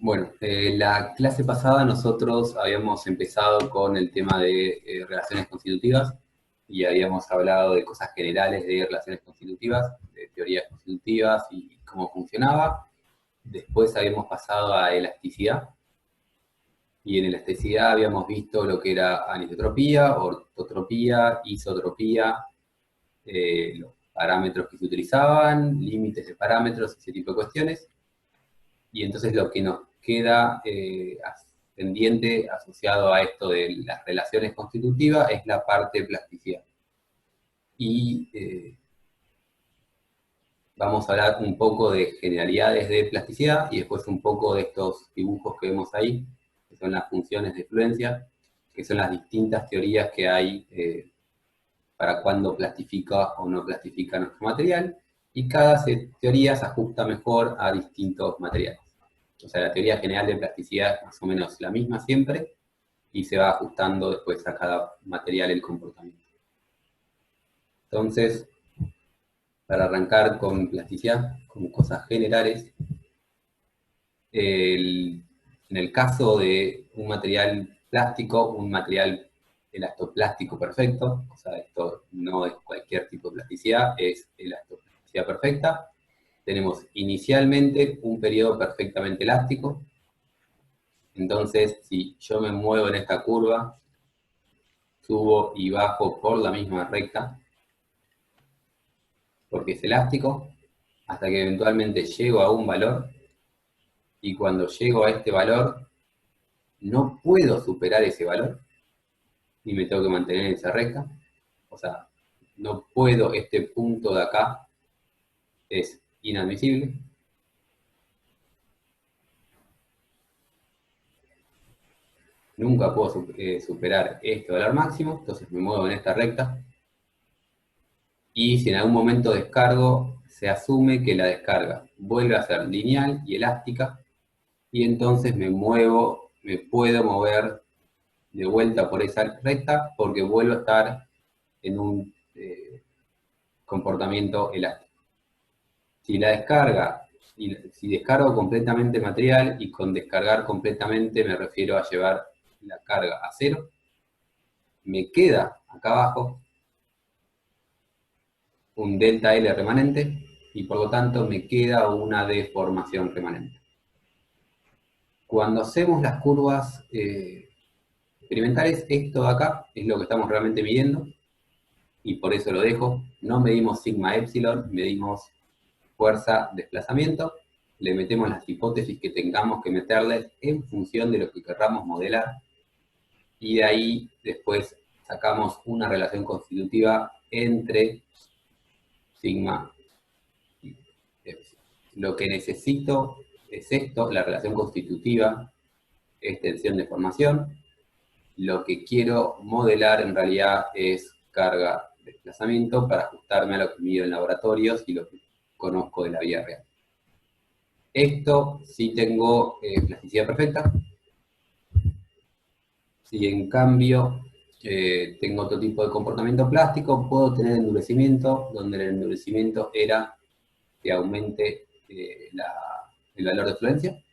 Bueno, la clase pasada nosotros habíamos empezado con el tema de relaciones constitutivas y habíamos hablado de cosas generales de relaciones constitutivas, de teorías constitutivas y cómo funcionaba. Después habíamos pasado a elasticidad y en elasticidad habíamos visto lo que era anisotropía, ortotropía, isotropía, los parámetros que se utilizaban, límites de parámetros, ese tipo de cuestiones. Y entonces lo que nos queda pendiente asociado a esto de las relaciones constitutivas es la parte de plasticidad. Y vamos a hablar un poco de generalidades de plasticidad y después un poco de estos dibujos que vemos ahí, que son las funciones de fluencia, que son las distintas teorías que hay para cuándo plastifica o no plastifica nuestro material, y cada teoría se ajusta mejor a distintos materiales. O sea, la teoría general de plasticidad es más o menos la misma siempre, y se va ajustando después a cada material el comportamiento. Entonces, para arrancar con plasticidad, como cosas generales, en el caso de un material plástico, un material elastoplástico perfecto, o sea, esto no es cualquier tipo de plasticidad, es elastoplasticidad perfecta. Tenemos inicialmente un periodo perfectamente elástico. Entonces, si yo me muevo en esta curva, subo y bajo por la misma recta, porque es elástico, hasta que eventualmente llego a un valor, y cuando llego a este valor, no puedo superar ese valor, y me tengo que mantener en esa recta. O sea, no puedo, este punto de acá es inadmisible. Nunca puedo superar este valor máximo, entonces me muevo en esta recta. Y si en algún momento descargo, se asume que la descarga vuelve a ser lineal y elástica, y entonces me puedo mover de vuelta por esa recta porque vuelvo a estar en un comportamiento elástico. Si la descarga, si descargo completamente material, y con descargar completamente me refiero a llevar la carga a cero, me queda acá abajo un delta L remanente, y por lo tanto me queda una deformación remanente. Cuando hacemos las curvas experimentales, esto de acá es lo que estamos realmente midiendo, y por eso lo dejo. No medimos sigma epsilon, medimos fuerza, desplazamiento, le metemos las hipótesis que tengamos que meterles en función de lo que querramos modelar, y de ahí después sacamos una relación constitutiva entre sigma y epsilon. Lo que necesito es esto, la relación constitutiva, extensión de formación. Lo que quiero modelar en realidad es carga, desplazamiento, para ajustarme a lo que mido en laboratorios y lo que conozco de la vida real. Esto sí tengo plasticidad perfecta. Si en cambio tengo otro tipo de comportamiento plástico, puedo tener endurecimiento, donde el endurecimiento era que aumente el valor de fluencia,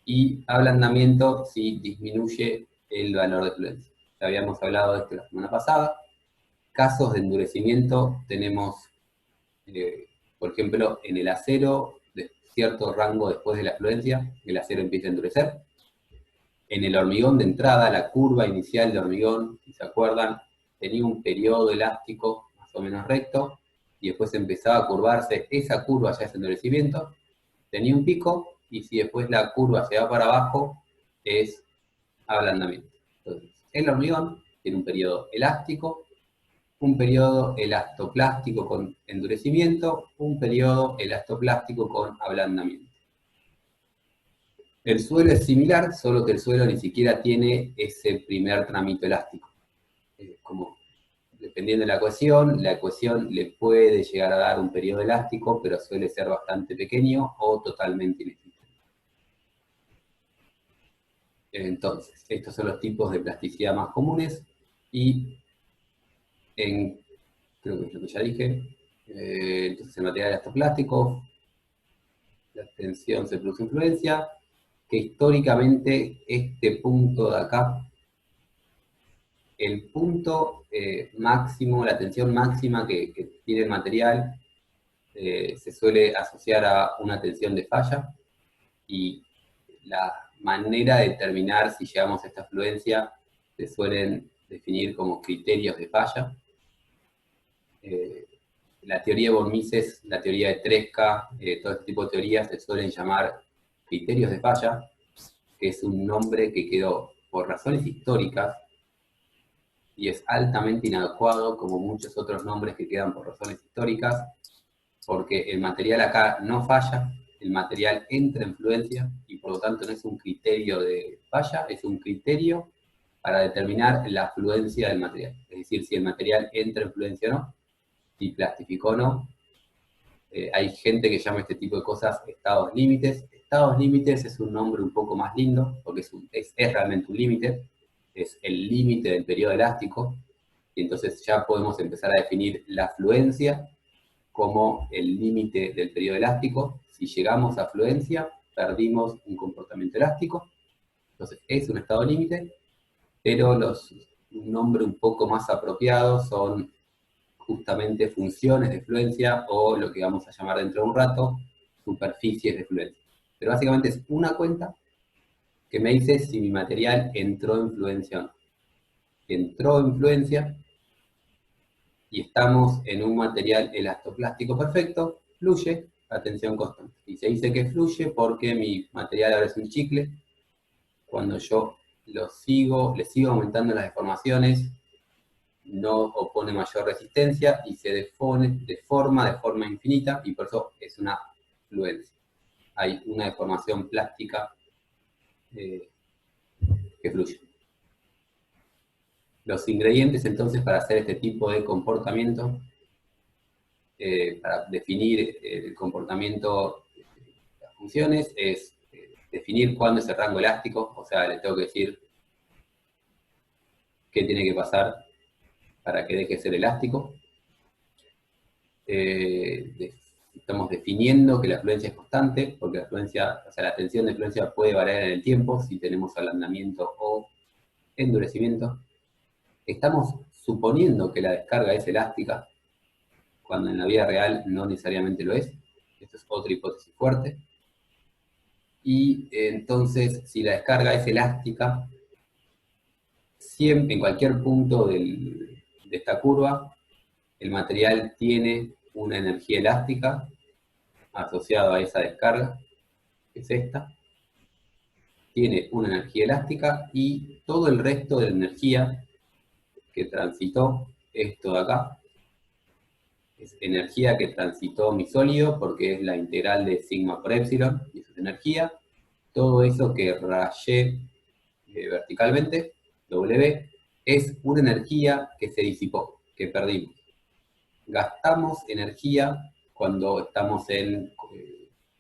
y ablandamiento si disminuye el valor de fluencia. Ya habíamos hablado de esto la semana pasada. Casos de endurecimiento tenemos, por ejemplo, en el acero, de cierto rango después de la fluencia, el acero empieza a endurecer. En el hormigón de entrada, la curva inicial de hormigón, si se acuerdan, tenía un periodo elástico más o menos recto, y después empezaba a curvarse. Esa curva ya es endurecimiento, tenía un pico, y si después la curva se va para abajo, es ablandamiento. Entonces, el hormigón tiene un periodo elástico, un periodo elastoplástico con endurecimiento, un periodo elastoplástico con ablandamiento. El suelo es similar, solo que el suelo ni siquiera tiene ese primer tramito elástico. Como dependiendo de la ecuación le puede llegar a dar un periodo elástico, pero suele ser bastante pequeño o totalmente inexistente. Entonces, estos son los tipos de plasticidad más comunes, y creo que es lo que ya dije. Entonces, en material elastoplástico, la tensión se produce influencia, que históricamente este punto de acá, el punto máximo, la tensión máxima que tiene el material, se suele asociar a una tensión de falla, y la manera de determinar si llegamos a esta fluencia se suelen definir como criterios de falla. La teoría de von Mises, la teoría de Tresca, todo este tipo de teorías se suelen llamar criterios de falla, que es un nombre que quedó por razones históricas y es altamente inadecuado, como muchos otros nombres que quedan por razones históricas, porque el material acá no falla, el material entra en fluencia y por lo tanto no es un criterio de falla, es un criterio para determinar la fluencia del material. Es decir, si el material entra en fluencia o no, si plastificó o no. Hay gente que llama este tipo de cosas estados límites. Estados límites es un nombre un poco más lindo, porque es realmente un límite, es el límite del periodo elástico, y entonces ya podemos empezar a definir la fluencia como el límite del periodo elástico. Si llegamos a fluencia, perdimos un comportamiento elástico, entonces es un estado límite, pero un nombre un poco más apropiado son justamente funciones de fluencia, o lo que vamos a llamar dentro de un rato, superficies de fluencia. Pero básicamente es una cuenta que me dice si mi material entró en fluencia o no. Si entró en fluencia y estamos en un material elastoplástico perfecto, fluye a tensión constante. Y se dice que fluye porque mi material ahora es un chicle. Cuando yo le sigo aumentando las deformaciones, no opone mayor resistencia y se deforma de forma infinita, y por eso es una fluencia. Hay una deformación plástica que fluye. Los ingredientes entonces para hacer este tipo de comportamiento, para definir el comportamiento de las funciones, es definir cuándo es el rango elástico, o sea, le tengo que decir qué tiene que pasar para que deje de ser elástico. Estamos definiendo que la fluencia es constante, porque la fluencia, o sea, la tensión de fluencia puede variar en el tiempo si tenemos ablandamiento o endurecimiento. Estamos suponiendo que la descarga es elástica, cuando en la vida real no necesariamente lo es. Esto es otra hipótesis fuerte. Y entonces, si la descarga es elástica, siempre, en cualquier punto de esta curva, el material tiene una energía elástica asociada a esa descarga, que es esta. Tiene una energía elástica y todo el resto de la energía que transitó esto de acá es energía que transitó mi sólido, porque es la integral de sigma por epsilon, y eso es energía. Todo eso que rayé verticalmente, W, es una energía que se disipó, que perdimos. Gastamos energía cuando estamos en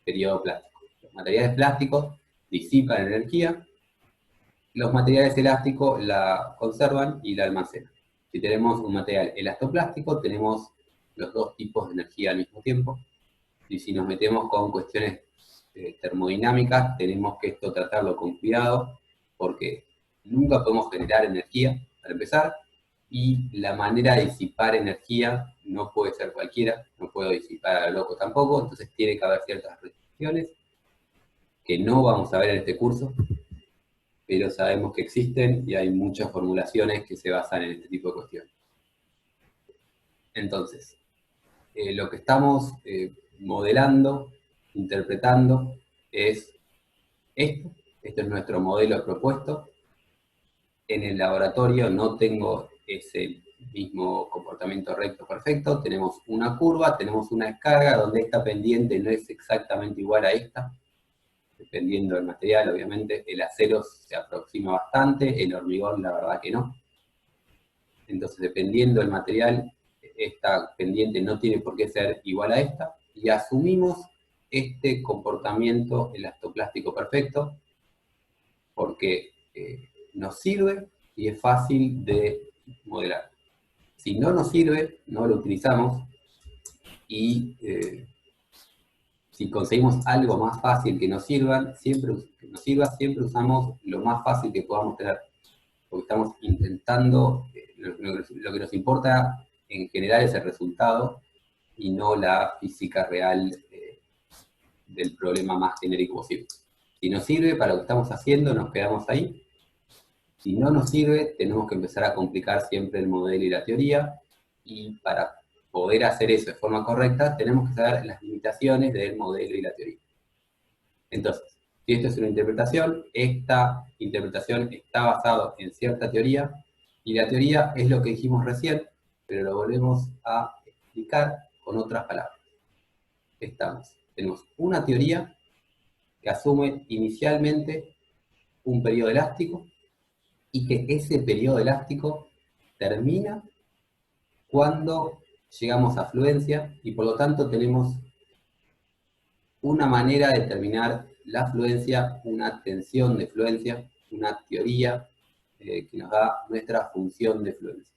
periodo plástico. Los materiales plásticos disipan energía, los materiales elásticos la conservan y la almacenan. Si tenemos un material elastoplástico, tenemos los dos tipos de energía al mismo tiempo. Y si nos metemos con cuestiones termodinámicas, tenemos que esto tratarlo con cuidado, porque nunca podemos generar energía, para empezar, y la manera de disipar energía no puede ser cualquiera, no puedo disipar a lo loco tampoco, entonces tiene que haber ciertas restricciones que no vamos a ver en este curso, pero sabemos que existen y hay muchas formulaciones que se basan en este tipo de cuestiones. Entonces, lo que estamos modelando, interpretando, es esto. Este es nuestro modelo propuesto. En el laboratorio no tengo ese mismo comportamiento recto perfecto. Tenemos una curva, tenemos una descarga donde esta pendiente no es exactamente igual a esta, dependiendo del material, obviamente. El acero se aproxima bastante, el hormigón la verdad que no. Entonces, dependiendo del material, esta pendiente no tiene por qué ser igual a esta, y asumimos este comportamiento elastoplástico perfecto, porque nos sirve y es fácil de modelar. Si no nos sirve, no lo utilizamos, y si conseguimos algo más fácil que nos sirva, siempre usamos lo más fácil que podamos tener. Porque estamos intentando, lo que nos importa en general es el resultado y no la física real del problema más genérico posible. Si nos sirve para lo que estamos haciendo, nos quedamos ahí. Si no nos sirve, tenemos que empezar a complicar siempre el modelo y la teoría, y para poder hacer eso de forma correcta, tenemos que saber las limitaciones del modelo y la teoría. Entonces, si esto es una interpretación, esta interpretación está basada en cierta teoría, y la teoría es lo que dijimos recién, pero lo volvemos a explicar con otras palabras. Tenemos una teoría que asume inicialmente un periodo elástico, y que ese periodo elástico termina cuando llegamos a fluencia, y por lo tanto tenemos una manera de determinar la fluencia, una tensión de fluencia, una teoría que nos da nuestra función de fluencia.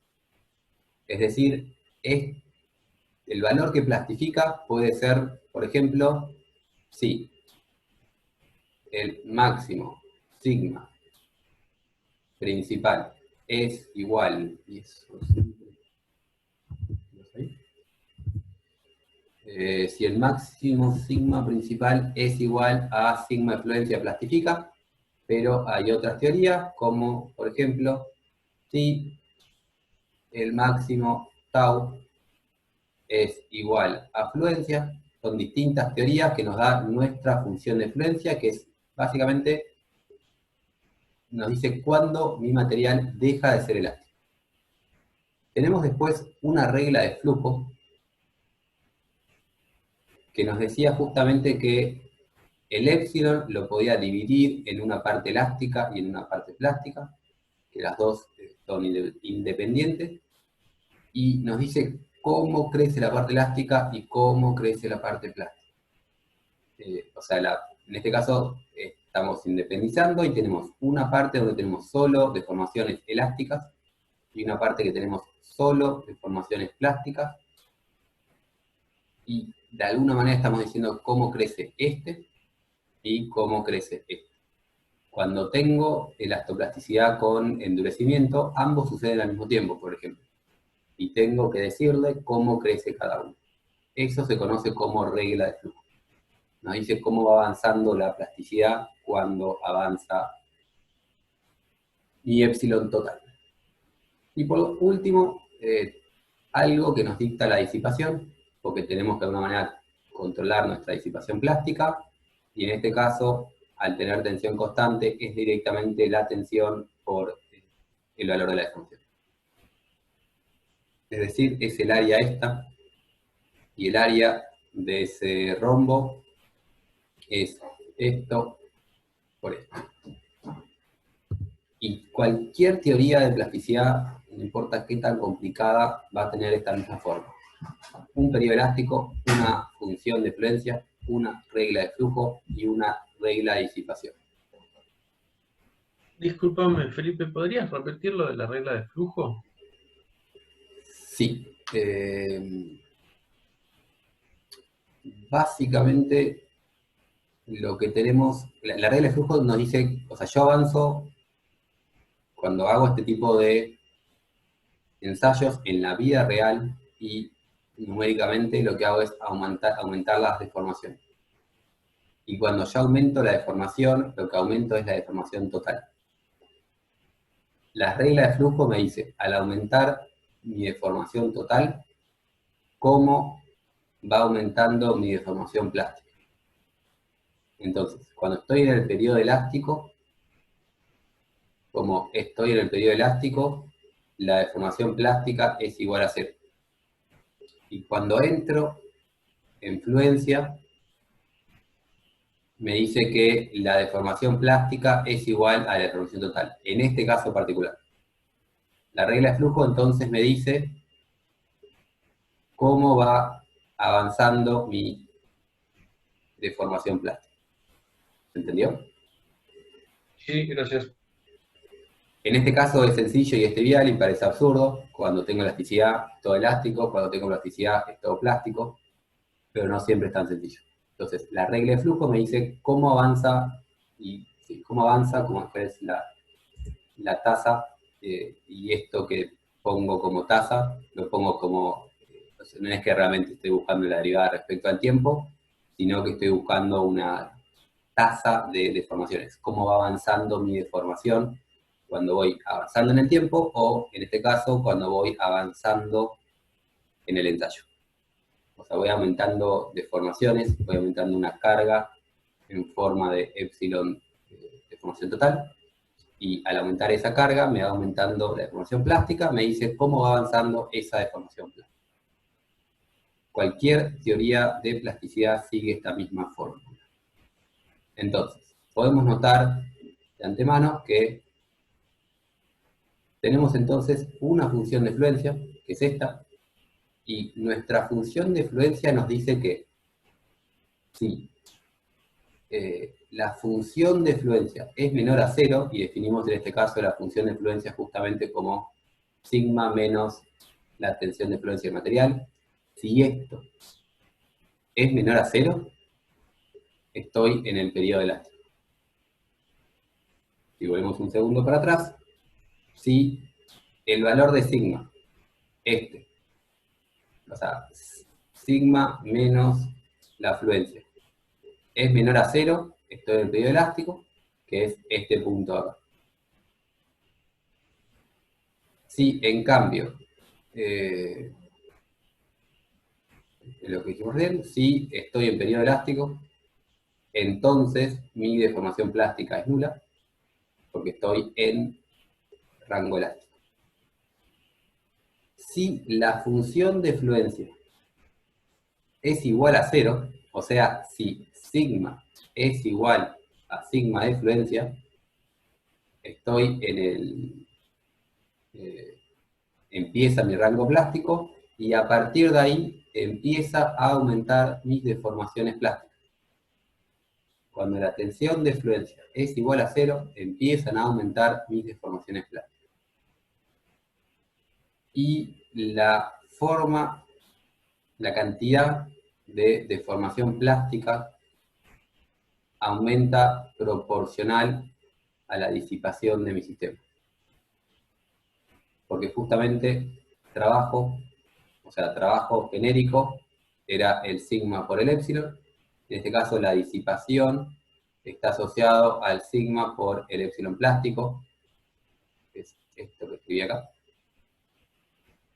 Es decir, el valor que plastifica puede ser, por ejemplo, si el máximo sigma principal es igual, y eso si el máximo sigma principal es igual a sigma de fluencia plastifica, pero hay otras teorías, como por ejemplo, si el máximo tau es igual a fluencia, son distintas teorías que nos dan nuestra función de fluencia, que es básicamente, nos dice cuándo mi material deja de ser elástico. Tenemos después una regla de flujo, que nos decía justamente que el épsilon lo podía dividir en una parte elástica y en una parte plástica, que las dos son independientes, y nos dice cómo crece la parte elástica y cómo crece la parte plástica. O sea, en este caso estamos independizando y tenemos una parte donde tenemos solo deformaciones elásticas y una parte que tenemos solo deformaciones plásticas, y de alguna manera estamos diciendo cómo crece este y cómo crece este. Cuando tengo elastoplasticidad con endurecimiento, ambos suceden al mismo tiempo, por ejemplo, y tengo que decirle cómo crece cada uno. Eso se conoce como regla de flujo. Nos dice cómo va avanzando la plasticidad cuando avanza mi épsilon total. Y por último, algo que nos dicta la disipación, porque tenemos que de alguna manera controlar nuestra disipación plástica, y en este caso, al tener tensión constante, es directamente la tensión por el valor de la deformación. Es decir, es el área esta, y el área de ese rombo es esto por esto. Y cualquier teoría de plasticidad, no importa qué tan complicada, va a tener esta misma forma. Un periodo elástico, una función de fluencia, una regla de flujo y una regla de disipación. Discúlpame, Felipe, ¿podrías repetir lo de la regla de flujo? Sí. Básicamente, lo que tenemos, la regla de flujo nos dice, o sea, yo avanzo cuando hago este tipo de ensayos en la vida real, y numéricamente lo que hago es aumentar las deformaciones. Y cuando yo aumento la deformación, lo que aumento es la deformación total. La regla de flujo me dice, al aumentar mi deformación total, cómo va aumentando mi deformación plástica. Entonces, cuando estoy en el periodo elástico, como estoy en el periodo elástico, la deformación plástica es igual a 0. Y cuando entro en fluencia, me dice que la deformación plástica es igual a la deformación total, en este caso particular. La regla de flujo entonces me dice cómo va avanzando mi deformación plástica. ¿Se entendió? Sí, gracias. En este caso es sencillo y es trivial y parece absurdo. Cuando tengo elasticidad es todo elástico, cuando tengo plasticidad es todo plástico, pero no siempre es tan sencillo. Entonces, la regla de flujo me dice cómo avanza, cómo es la tasa, y esto que pongo como tasa, lo pongo como, no es que realmente estoy buscando la derivada respecto al tiempo, sino que estoy buscando una tasa de deformaciones, cómo va avanzando mi deformación cuando voy avanzando en el tiempo, o en este caso, cuando voy avanzando en el ensayo. O sea, voy aumentando deformaciones, voy aumentando una carga en forma de epsilon deformación total, y al aumentar esa carga me va aumentando la deformación plástica, me dice cómo va avanzando esa deformación plástica. Cualquier teoría de plasticidad sigue esta misma fórmula. Entonces, podemos notar de antemano que tenemos entonces una función de fluencia, que es esta, y nuestra función de fluencia nos dice que si la función de fluencia es menor a 0, y definimos en este caso la función de fluencia justamente como sigma menos la tensión de fluencia del material, si esto es menor a 0, estoy en el periodo elástico. Si volvemos un segundo para atrás, si el valor de sigma, o sea, sigma menos la fluencia, es menor a 0, estoy en el periodo elástico, que es este punto acá. Si, en cambio, lo que dijimos bien, si estoy en periodo elástico, entonces mi deformación plástica es nula, porque estoy en rango elástico. Si la función de fluencia es igual a 0, o sea, si sigma es igual a sigma de fluencia, estoy en el... empieza mi rango plástico, y a partir de ahí empieza a aumentar mis deformaciones plásticas. Cuando la tensión de fluencia es igual a 0, empiezan a aumentar mis deformaciones plásticas. Y la cantidad de deformación plástica aumenta proporcional a la disipación de mi sistema. Porque justamente trabajo genérico era el sigma por el épsilon. En este caso la disipación está asociado al sigma por el épsilon plástico, que es esto que escribí acá.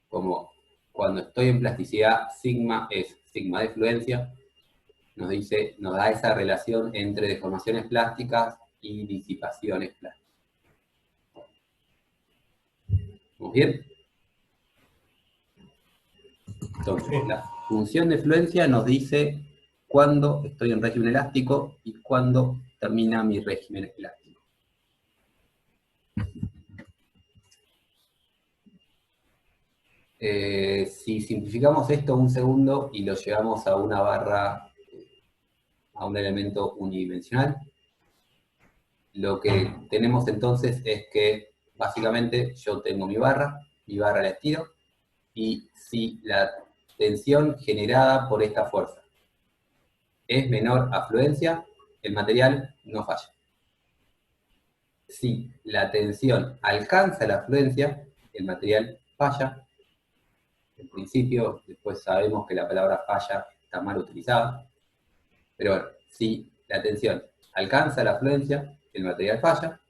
Como cuando estoy en plasticidad, sigma es sigma de fluencia, nos da esa relación entre deformaciones plásticas y disipaciones plásticas. ¿Vamos bien? Entonces, la función de fluencia nos dice cuándo estoy en régimen elástico y cuándo termina mi régimen elástico. Si simplificamos esto un segundo y lo llevamos a una barra, a un elemento unidimensional, lo que tenemos entonces es que básicamente yo tengo mi barra la estiro, y si la tensión generada por esta fuerza es menor a fluencia, el material no falla. Si la tensión alcanza la fluencia, el material falla. En principio, después sabemos que la palabra falla está mal utilizada, pero bueno, si la tensión alcanza la fluencia, el material falla,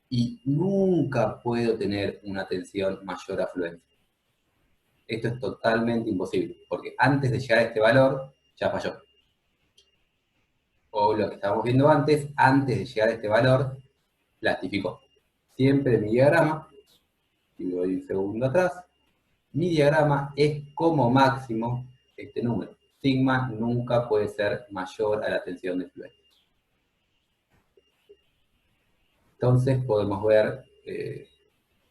y nunca puedo tener una tensión mayor a fluencia. Esto es totalmente imposible, porque antes de llegar a este valor, ya falló. O lo que estábamos viendo antes de llegar a este valor, plastificó. Siempre mi diagrama, y voy un segundo atrás, mi diagrama es como máximo este número. Sigma nunca puede ser mayor a la tensión de fluencia. Entonces podemos ver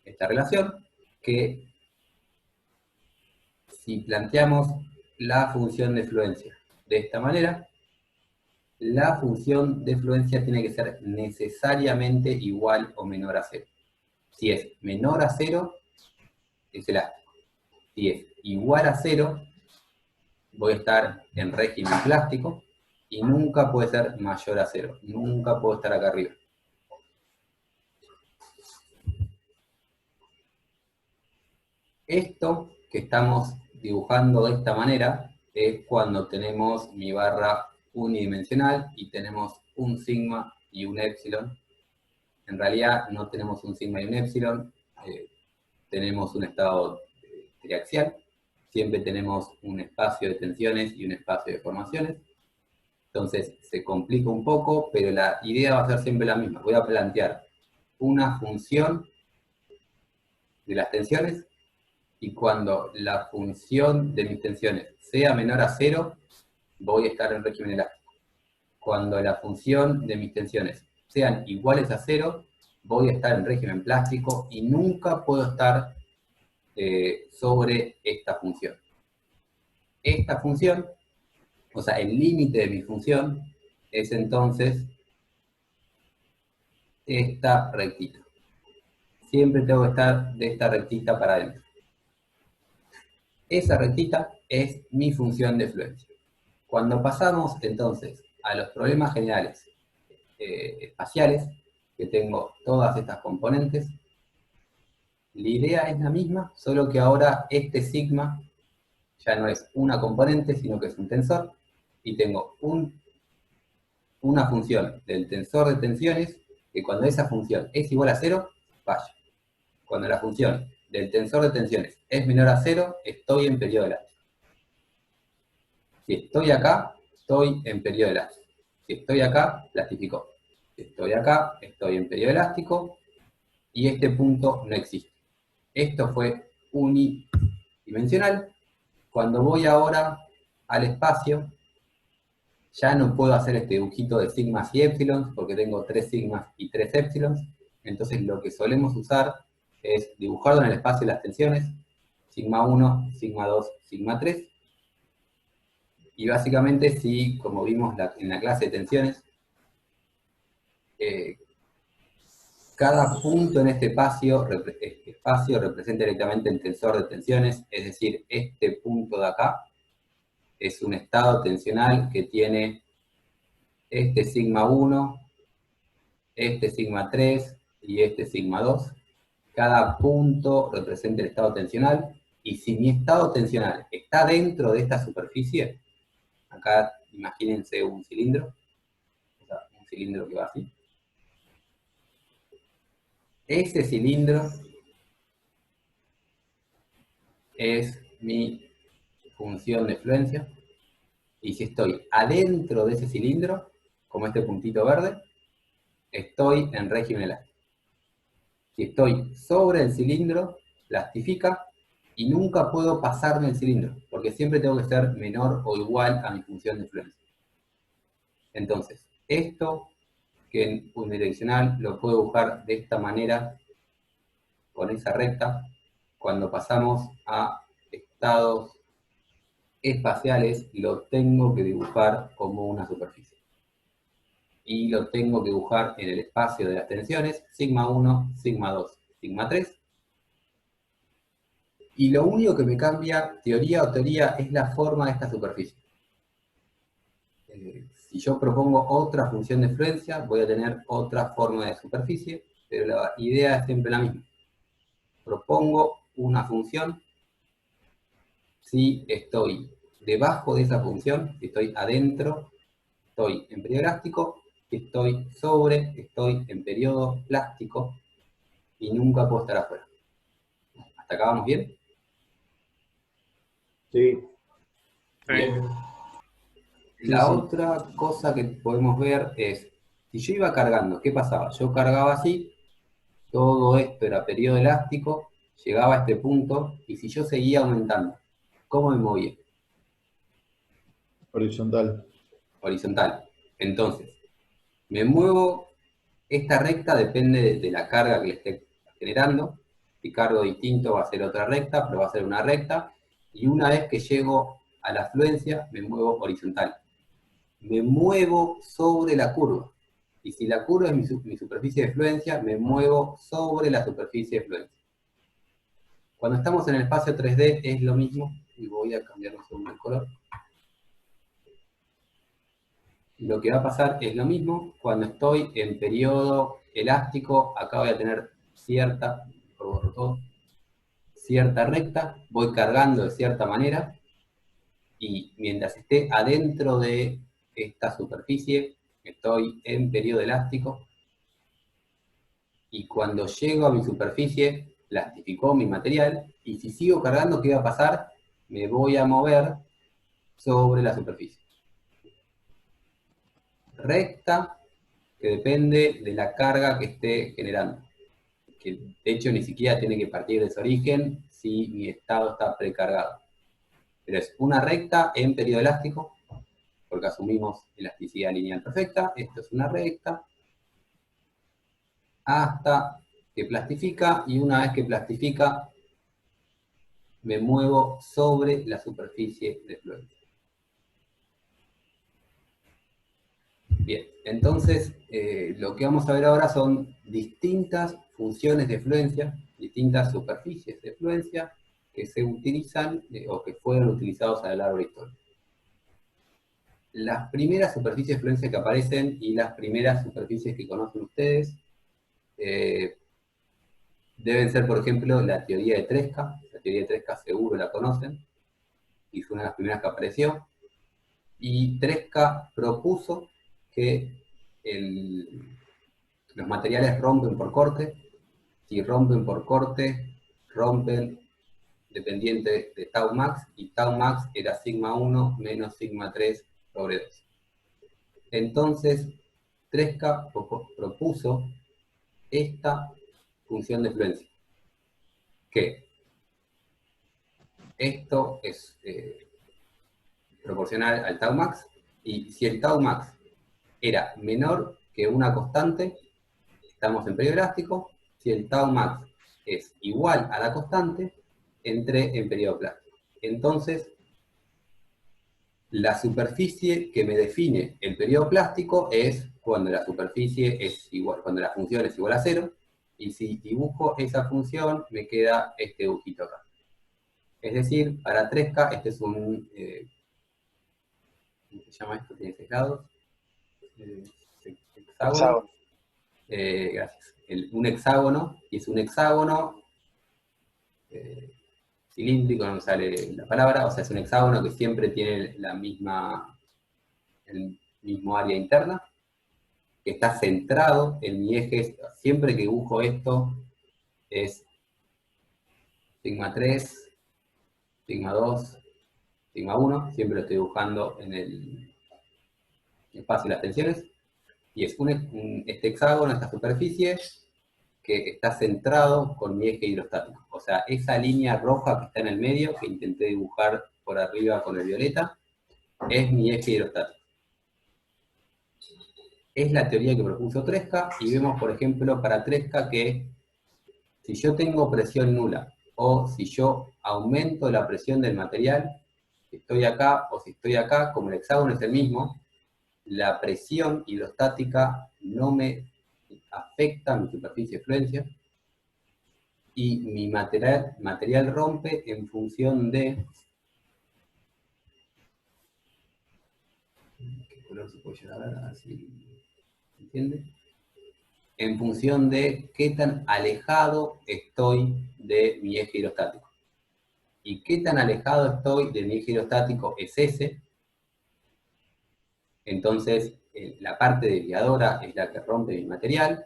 esta relación, que si planteamos la función de fluencia de esta manera, la función de fluencia tiene que ser necesariamente igual o menor a 0. Si es menor a 0, es elástico. Si es igual a 0, voy a estar en régimen plástico. y nunca puede ser mayor a 0. Nunca puedo estar acá arriba. Esto que estamos dibujando de esta manera es cuando tenemos mi barra unidimensional y tenemos un sigma y un epsilon. En realidad no tenemos un sigma y un epsilon, tenemos un estado triaxial, siempre tenemos un espacio de tensiones y un espacio de formaciones. Entonces se complica un poco, pero la idea va a ser siempre la misma. Voy a plantear una función de las tensiones y cuando la función de mis tensiones sea menor a 0, voy a estar en régimen elástico. Cuando la función de mis tensiones sean iguales a 0, voy a estar en régimen plástico y nunca puedo estar sobre esta función. Esta función, o sea, el límite de mi función, es entonces esta rectita. Siempre tengo que estar de esta rectita para adentro. Esa rectita es mi función de fluencia. Cuando pasamos entonces a los problemas generales espaciales, que tengo todas estas componentes, la idea es la misma, solo que ahora este sigma ya no es una componente, sino que es un tensor, y tengo una función del tensor de tensiones, que cuando esa función es igual a 0, falla. Cuando la función del tensor de tensiones es menor a 0, estoy en periodo elástico. Si estoy acá, estoy en periodo elástico. Si estoy acá, plastificó. Si estoy acá, estoy en periodo elástico, y este punto no existe. Esto fue unidimensional. Cuando voy ahora al espacio, ya no puedo hacer este dibujito de sigmas y épsilons, porque tengo 3 sigmas y 3 épsilons. Entonces lo que solemos usar es dibujarlo en el espacio las tensiones, sigma 1, sigma 2, sigma 3. Y básicamente, si, como vimos en la clase de tensiones, cada punto en este espacio representa directamente el tensor de tensiones, es decir, este punto de acá es un estado tensional que tiene este sigma 1, este sigma 3 y este sigma 2. Cada punto representa el estado tensional, y si mi estado tensional está dentro de esta superficie, acá imagínense un cilindro, o sea, un cilindro que va así. Ese cilindro es mi función de fluencia, y si estoy adentro de ese cilindro, como este puntito verde, estoy en régimen elástico. Si estoy sobre el cilindro, plastifica, y nunca puedo pasarme el cilindro, porque siempre tengo que ser menor o igual a mi función de fluencia. Entonces, esto que en unidireccional lo puedo dibujar de esta manera, con esa recta, cuando pasamos a estados espaciales, lo tengo que dibujar como una superficie. Y lo tengo que dibujar en el espacio de las tensiones, sigma 1, sigma 2, sigma 3. Y lo único que me cambia, teoría o teoría, es la forma de esta superficie. Si yo propongo otra función de fluencia, voy a tener otra forma de superficie, pero la idea es siempre la misma. Propongo una función, si estoy debajo de esa función, si estoy adentro, estoy en periodo elástico, si estoy sobre, estoy en periodo plástico, y nunca puedo estar afuera. ¿Hasta acá vamos bien? Sí. Bien. Sí, La sí. otra cosa que podemos ver es, si yo iba cargando, ¿qué pasaba? Yo cargaba así, todo esto era periodo elástico, llegaba a este punto, y si yo seguía aumentando, ¿cómo me movía? Horizontal. Horizontal. Entonces, me muevo, esta recta depende de la carga que le esté generando. Si cargo distinto va a ser otra recta, pero va a ser una recta, y una vez que llego a la fluencia, me muevo horizontal. Me muevo sobre la curva. Y si la curva es mi superficie de fluencia, me muevo sobre la superficie de fluencia. Cuando estamos en el espacio 3D es lo mismo, y voy a cambiar un segundo el color. lo que va a pasar es lo mismo. Cuando estoy en periodo elástico, acá voy a tener cierta recta, voy cargando de cierta manera, y mientras esté adentro de esta superficie, estoy en periodo elástico, y cuando llego a mi superficie, plastificó mi material, y si sigo cargando, ¿qué va a pasar? Me voy a mover sobre la superficie. Recta, que depende de la carga que esté generando. Que de hecho ni siquiera tiene que partir de ese origen si mi estado está precargado. Pero es una recta en periodo elástico, porque asumimos elasticidad lineal perfecta. Esto es una recta hasta que plastifica, y una vez que plastifica, me muevo sobre la superficie de fluencia. Bien, entonces lo que vamos a ver ahora son distintas funciones de fluencia, distintas superficies de fluencia que se utilizan o que fueron utilizados a lo largo de la historia. Las primeras superficies de fluencia que aparecen y las primeras superficies que conocen ustedes deben ser, por ejemplo, la teoría de Tresca. La teoría de Tresca seguro la conocen, y fue una de las primeras que apareció. Y Tresca propuso que los materiales rompen por corte. Si rompen por corte, rompen dependiente de tau max, y tau max era sigma 1 menos sigma 3 sobre 2. Entonces, Tresca propuso esta función de fluencia, que esto es proporcional al tau max, y si el tau max era menor que una constante, estamos en periodo elástico. Si el tau max es igual a la constante, entré en periodo plástico. Entonces, la superficie que me define el periodo plástico es cuando la superficie es igual, cuando la función es igual a 0, y si dibujo esa función, me queda este dibujito acá. Es decir, para 3K, este es un... ¿cómo se llama esto? Tiene 6 lados. Hexágono. Gracias. Un hexágono, y es un hexágono cilíndrico, no me sale la palabra, o sea, es un hexágono que siempre tiene el mismo área interna, que está centrado en mi eje. Siempre que dibujo esto es sigma 3, sigma 2, sigma 1, siempre lo estoy dibujando en el espacio de las tensiones, y es este hexágono, esta superficie, que está centrado con mi eje hidrostático. O sea, esa línea roja que está en el medio, que intenté dibujar por arriba con el violeta, es mi eje hidrostático. Es la teoría que propuso Tresca, y vemos, por ejemplo, para Tresca que si yo tengo presión nula, o si yo aumento la presión del material, si estoy acá o si estoy acá, como el hexágono es el mismo, la presión hidrostática no me afecta mi superficie de fluencia, y mi material rompe en función de... ¿Qué color se puede llegar a ver? Así, ¿entiende? En función de qué tan alejado estoy de mi eje hidrostático. Y qué tan alejado estoy de mi eje hidrostático es ese. Entonces, la parte desviadora es la que rompe mi material,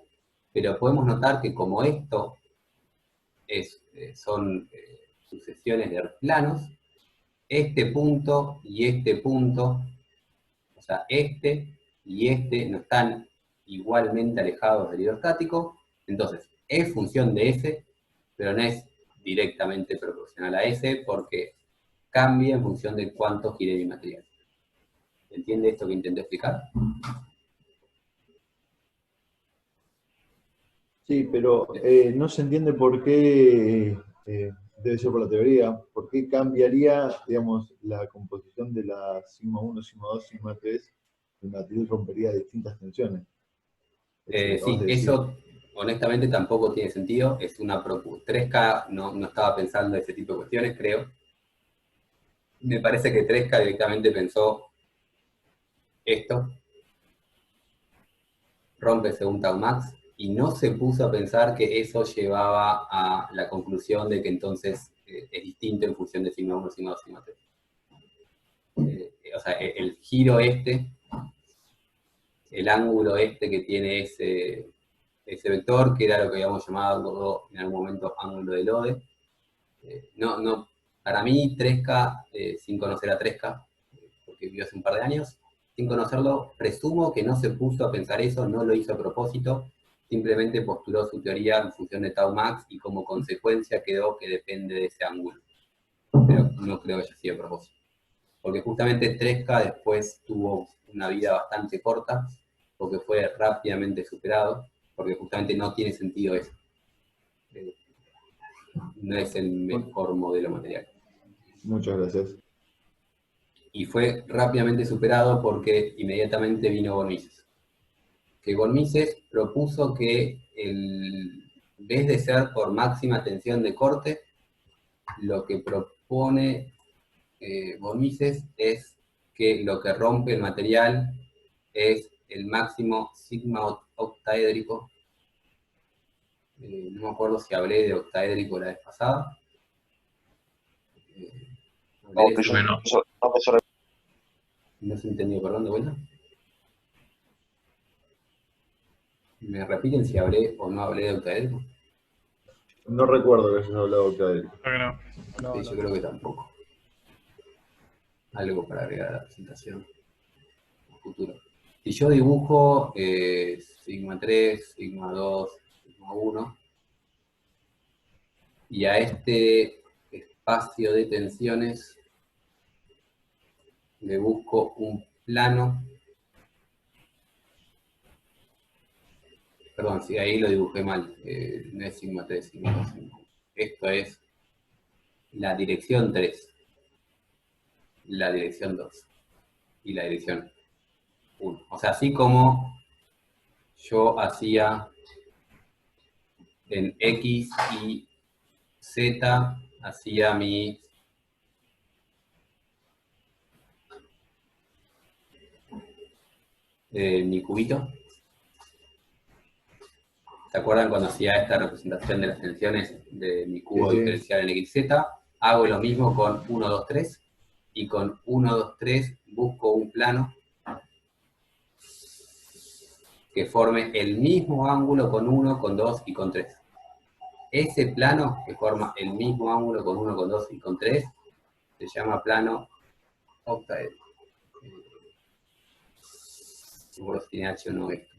pero podemos notar que como esto son sucesiones de planos, este punto y este punto, o sea, este y este no están igualmente alejados del hidrostático, entonces es función de S, pero no es directamente proporcional a S, porque cambia en función de cuánto gire mi material. ¿Entiende esto que intenté explicar? Sí, pero no se entiende por qué, debe ser por la teoría, por qué cambiaría, digamos, la composición de la sigma 1, sigma 2, sigma 3, el material rompería distintas tensiones. Sí, eso honestamente tampoco tiene sentido. Es una propuesta. 3K no estaba pensando en ese tipo de cuestiones, creo. Me parece que 3K directamente pensó esto, rompe según tau max, y no se puso a pensar que eso llevaba a la conclusión de que entonces es distinto en función de sigma 1, sigma 2, sigma 3. O sea, el giro este, el ángulo este que tiene ese vector, que era lo que habíamos llamado en algún momento ángulo de Lode. Para mí 3K, sin conocer a 3K, porque vivió hace un par de años, sin conocerlo, presumo que no se puso a pensar eso, no lo hizo a propósito, simplemente postuló su teoría en función de tau max y como consecuencia quedó que depende de ese ángulo. Pero no creo que haya sido a propósito. Porque justamente 3K después tuvo una vida bastante corta, porque fue rápidamente superado, porque justamente no tiene sentido eso. No es el mejor modelo material. Muchas gracias. Y fue rápidamente superado porque inmediatamente vino von Mises. Que von Mises propuso que en vez de ser por máxima tensión de corte, lo que propone von Mises es que lo que rompe el material es el máximo sigma octaédrico. No me acuerdo si hablé de octaédrico la vez pasada. Bueno, No se entendió, perdón, de vuelta. ¿Me repiten si hablé o no hablé de octaédrico? No recuerdo que hayas hablado octaédrico. Sí, yo creo que tampoco. Algo para agregar a la presentación futuro. Si yo dibujo sigma 3, sigma 2, sigma 1, y a este espacio de tensiones le busco un plano, perdón, si ahí lo dibujé mal, no es sigma 3, sigma 2, sigma 1. Esto es la dirección 3, la dirección 2 y la dirección 1. O sea, así como yo hacía en X y Z, hacía mi cubito. ¿Se acuerdan cuando hacía esta representación de las tensiones de mi cubo diferencial en XZ? Hago lo mismo con 1, 2, 3, y con 1, 2, 3 busco un plano que forme el mismo ángulo con 1, con 2 y con 3. Ese plano que forma el mismo ángulo con 1, con 2 y con 3 se llama plano octaédrico. No recuerdo si tiene H o no esto.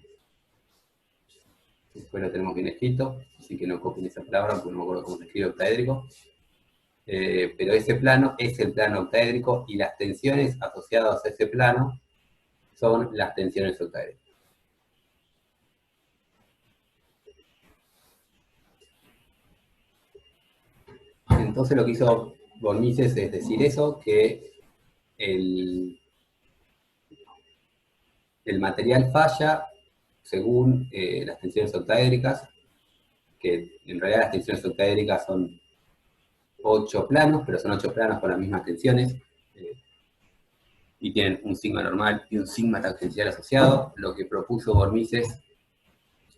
Después lo tenemos bien escrito, así que no copien esa palabra porque no me acuerdo cómo se escribe octaédrico. Pero ese plano es el plano octaédrico y las tensiones asociadas a ese plano son las tensiones octaédricas. Entonces lo que hizo von Mises es decir eso, que el material falla según las tensiones octaédricas, que en realidad las tensiones octaédricas son 8 planos, pero son 8 planos con las mismas tensiones, y tienen un sigma normal y un sigma tangencial asociado. Lo que propuso von Mises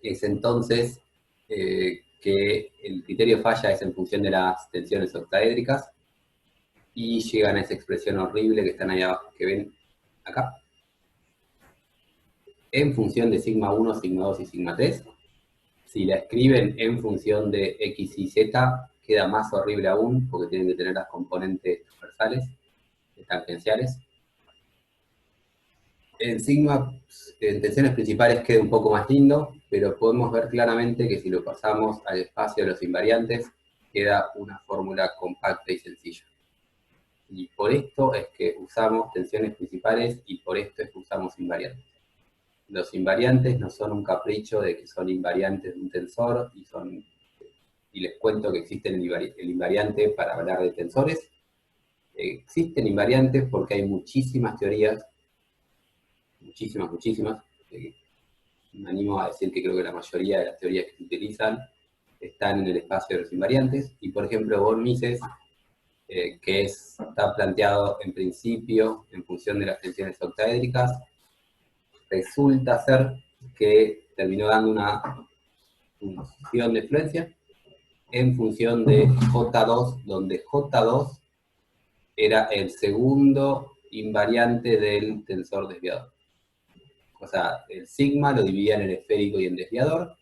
es entonces que el criterio falla es en función de las tensiones octaédricas, y llegan a esa expresión horrible que están ahí abajo, que ven acá, en función de sigma 1, sigma 2 y sigma 3. Si la escriben en función de X y Z, queda más horrible aún, porque tienen que tener las componentes transversales, tangenciales. En sigma, en tensiones principales queda un poco más lindo, pero podemos ver claramente que si lo pasamos al espacio de los invariantes, queda una fórmula compacta y sencilla. Y por esto es que usamos tensiones principales y por esto es que usamos invariantes. Los invariantes no son un capricho de que son invariantes de un tensor, y les cuento que existen el invariante para hablar de tensores. Existen invariantes porque hay muchísimas teorías, muchísimas. Me animo a decir que creo que la mayoría de las teorías que se utilizan están en el espacio de los invariantes, y por ejemplo von Mises, que está planteado en principio en función de las tensiones octaédricas, resulta ser que terminó dando una función de fluencia en función de J2, donde J2 era el segundo invariante del tensor desviador. O sea, el sigma lo dividía en el esférico y en desviador,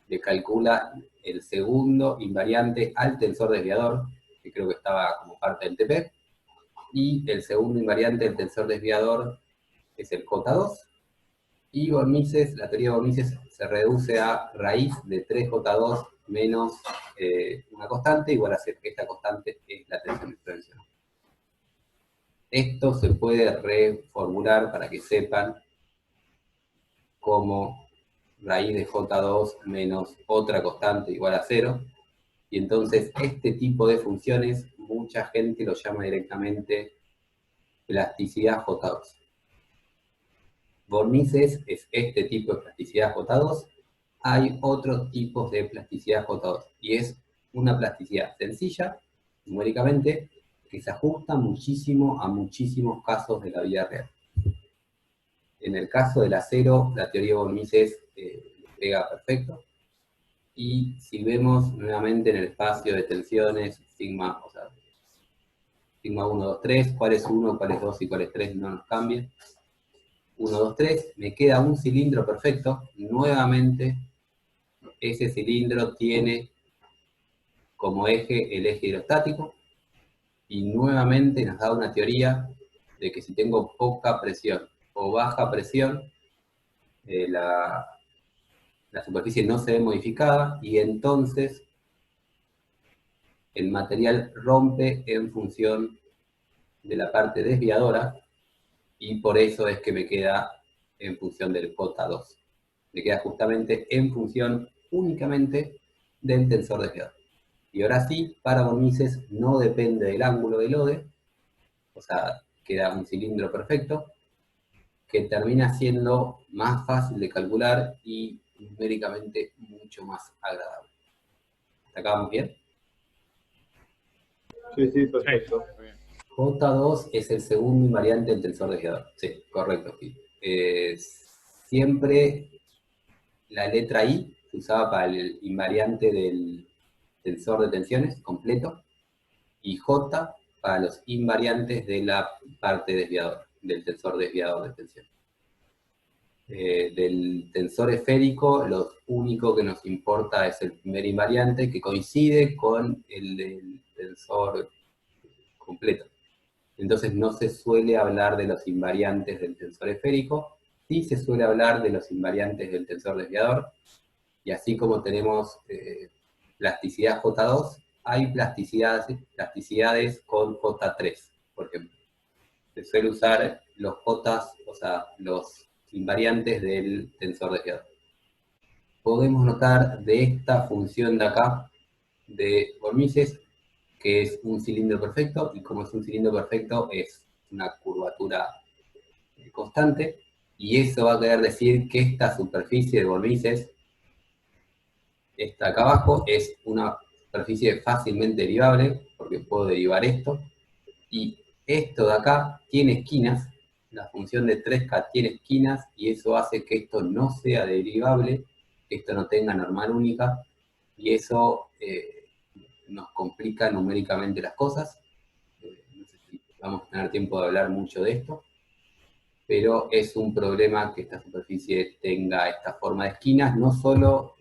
le calcula el segundo invariante al tensor desviador, que creo que estaba como parte del TP, y el segundo invariante del tensor desviador es el J2, y la teoría de Von Mises se reduce a raíz de 3J2 menos una constante, igual a ser que esta constante es la tensión exponencial. Esto se puede reformular para que sepan como raíz de J2 menos otra constante igual a 0, y entonces este tipo de funciones mucha gente lo llama directamente plasticidad J2. Von Mises es este tipo de plasticidad J2, hay otros tipos de plasticidad J2, y es una plasticidad sencilla, numéricamente, que se ajusta muchísimo a muchísimos casos de la vida real. En el caso del acero, la teoría de Von Mises pega perfecto, y si vemos nuevamente en el espacio de tensiones, sigma, o sea, sigma 1, 2, 3, cuál es 1, cuál es 2 y cuál es 3 no nos cambia. 1, 2, 3, me queda un cilindro perfecto, nuevamente ese cilindro tiene como eje el eje hidrostático, y nuevamente nos da una teoría de que si tengo poca presión o baja presión, la superficie no se ve modificada, y entonces el material rompe en función de la parte desviadora, y por eso es que me queda en función del J2. Me queda justamente en función únicamente del tensor desviador. Y ahora sí, para Von Mises no depende del ángulo del ODE, o sea, queda un cilindro perfecto, que termina siendo más fácil de calcular y numéricamente mucho más agradable. ¿Hasta acá vamos bien? Sí, perfecto. J2 es el segundo invariante del tensor desviador. Sí, correcto. Siempre la letra I se usaba para el invariante del tensor de tensiones completo, y J para los invariantes de la parte desviador, del tensor desviador de tensión. Del tensor esférico, lo único que nos importa es el primer invariante, que coincide con el del tensor completo. Entonces no se suele hablar de los invariantes del tensor esférico, sí se suele hablar de los invariantes del tensor desviador, y así como tenemos plasticidad J2, hay plasticidades con J3, por ejemplo. Se suele usar los J, o sea, los invariantes del tensor desviador. Podemos notar de esta función de acá, de Von Mises, que es un cilindro perfecto, y como es un cilindro perfecto, es una curvatura constante, y eso va a querer decir que esta superficie de Von Mises, esta acá abajo, es una superficie fácilmente derivable, porque puedo derivar esto, y esto de acá tiene esquinas, la función de 3K tiene esquinas, y eso hace que esto no sea derivable, que esto no tenga normal única, y eso nos complica numéricamente las cosas. No sé si vamos a tener tiempo de hablar mucho de esto, pero es un problema que esta superficie tenga esta forma de esquinas, no solo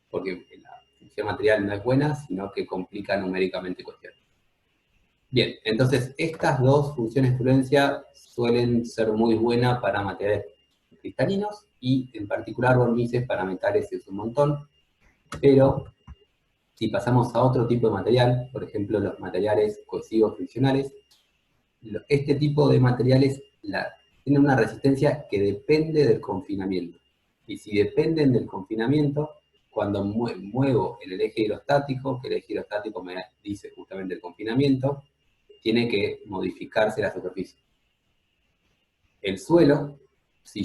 porque la función material no es buena, sino que complica numéricamente cuestiones. Bien, entonces estas dos funciones de fluencia suelen ser muy buenas para materiales cristalinos, y en particular Von Mises para metales es un montón, pero si pasamos a otro tipo de material, por ejemplo los materiales cohesivos friccionales, este tipo de materiales tienen una resistencia que depende del confinamiento. Y si dependen del confinamiento, cuando muevo el eje hidrostático, que el eje hidrostático me dice justamente el confinamiento, tiene que modificarse la superficie. El suelo, si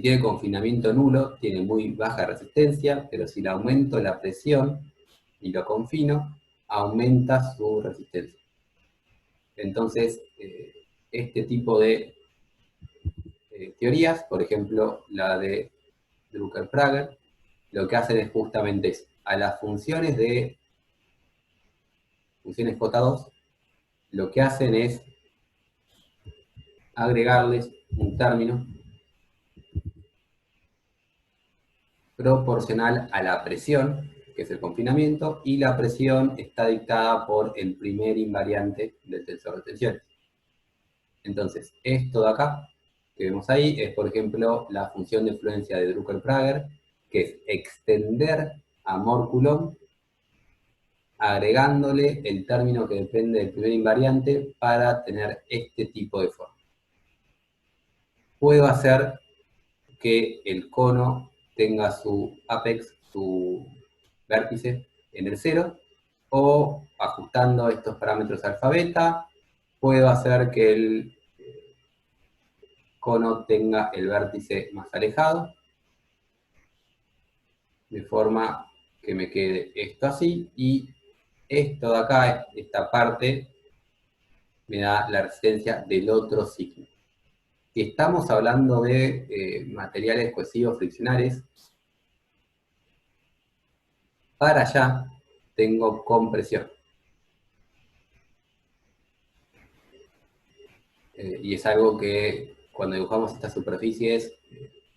tiene confinamiento nulo, tiene muy baja resistencia, pero si le aumento la presión y lo confino, aumenta su resistencia. Entonces, este tipo de teorías, por ejemplo, la de Drucker-Prager, lo que hacen es justamente eso. A las funciones J2, lo que hacen es agregarles un término proporcional a la presión, que es el confinamiento, y la presión está dictada por el primer invariante del tensor de tensiones. Entonces, esto de acá, que vemos ahí, es, por ejemplo, la función de influencia de Drucker-Prager, que es extender a Mohr-Coulomb, agregándole el término que depende del primer invariante para tener este tipo de forma. Puedo hacer que el cono tenga su apex, su vértice en el 0, o ajustando estos parámetros alfa beta, puedo hacer que el cono tenga el vértice más alejado, de forma que me quede esto así, y esto de acá, esta parte, me da la resistencia del otro signo. Si estamos hablando de materiales cohesivos friccionales, para allá tengo compresión. Y es algo que cuando dibujamos estas superficies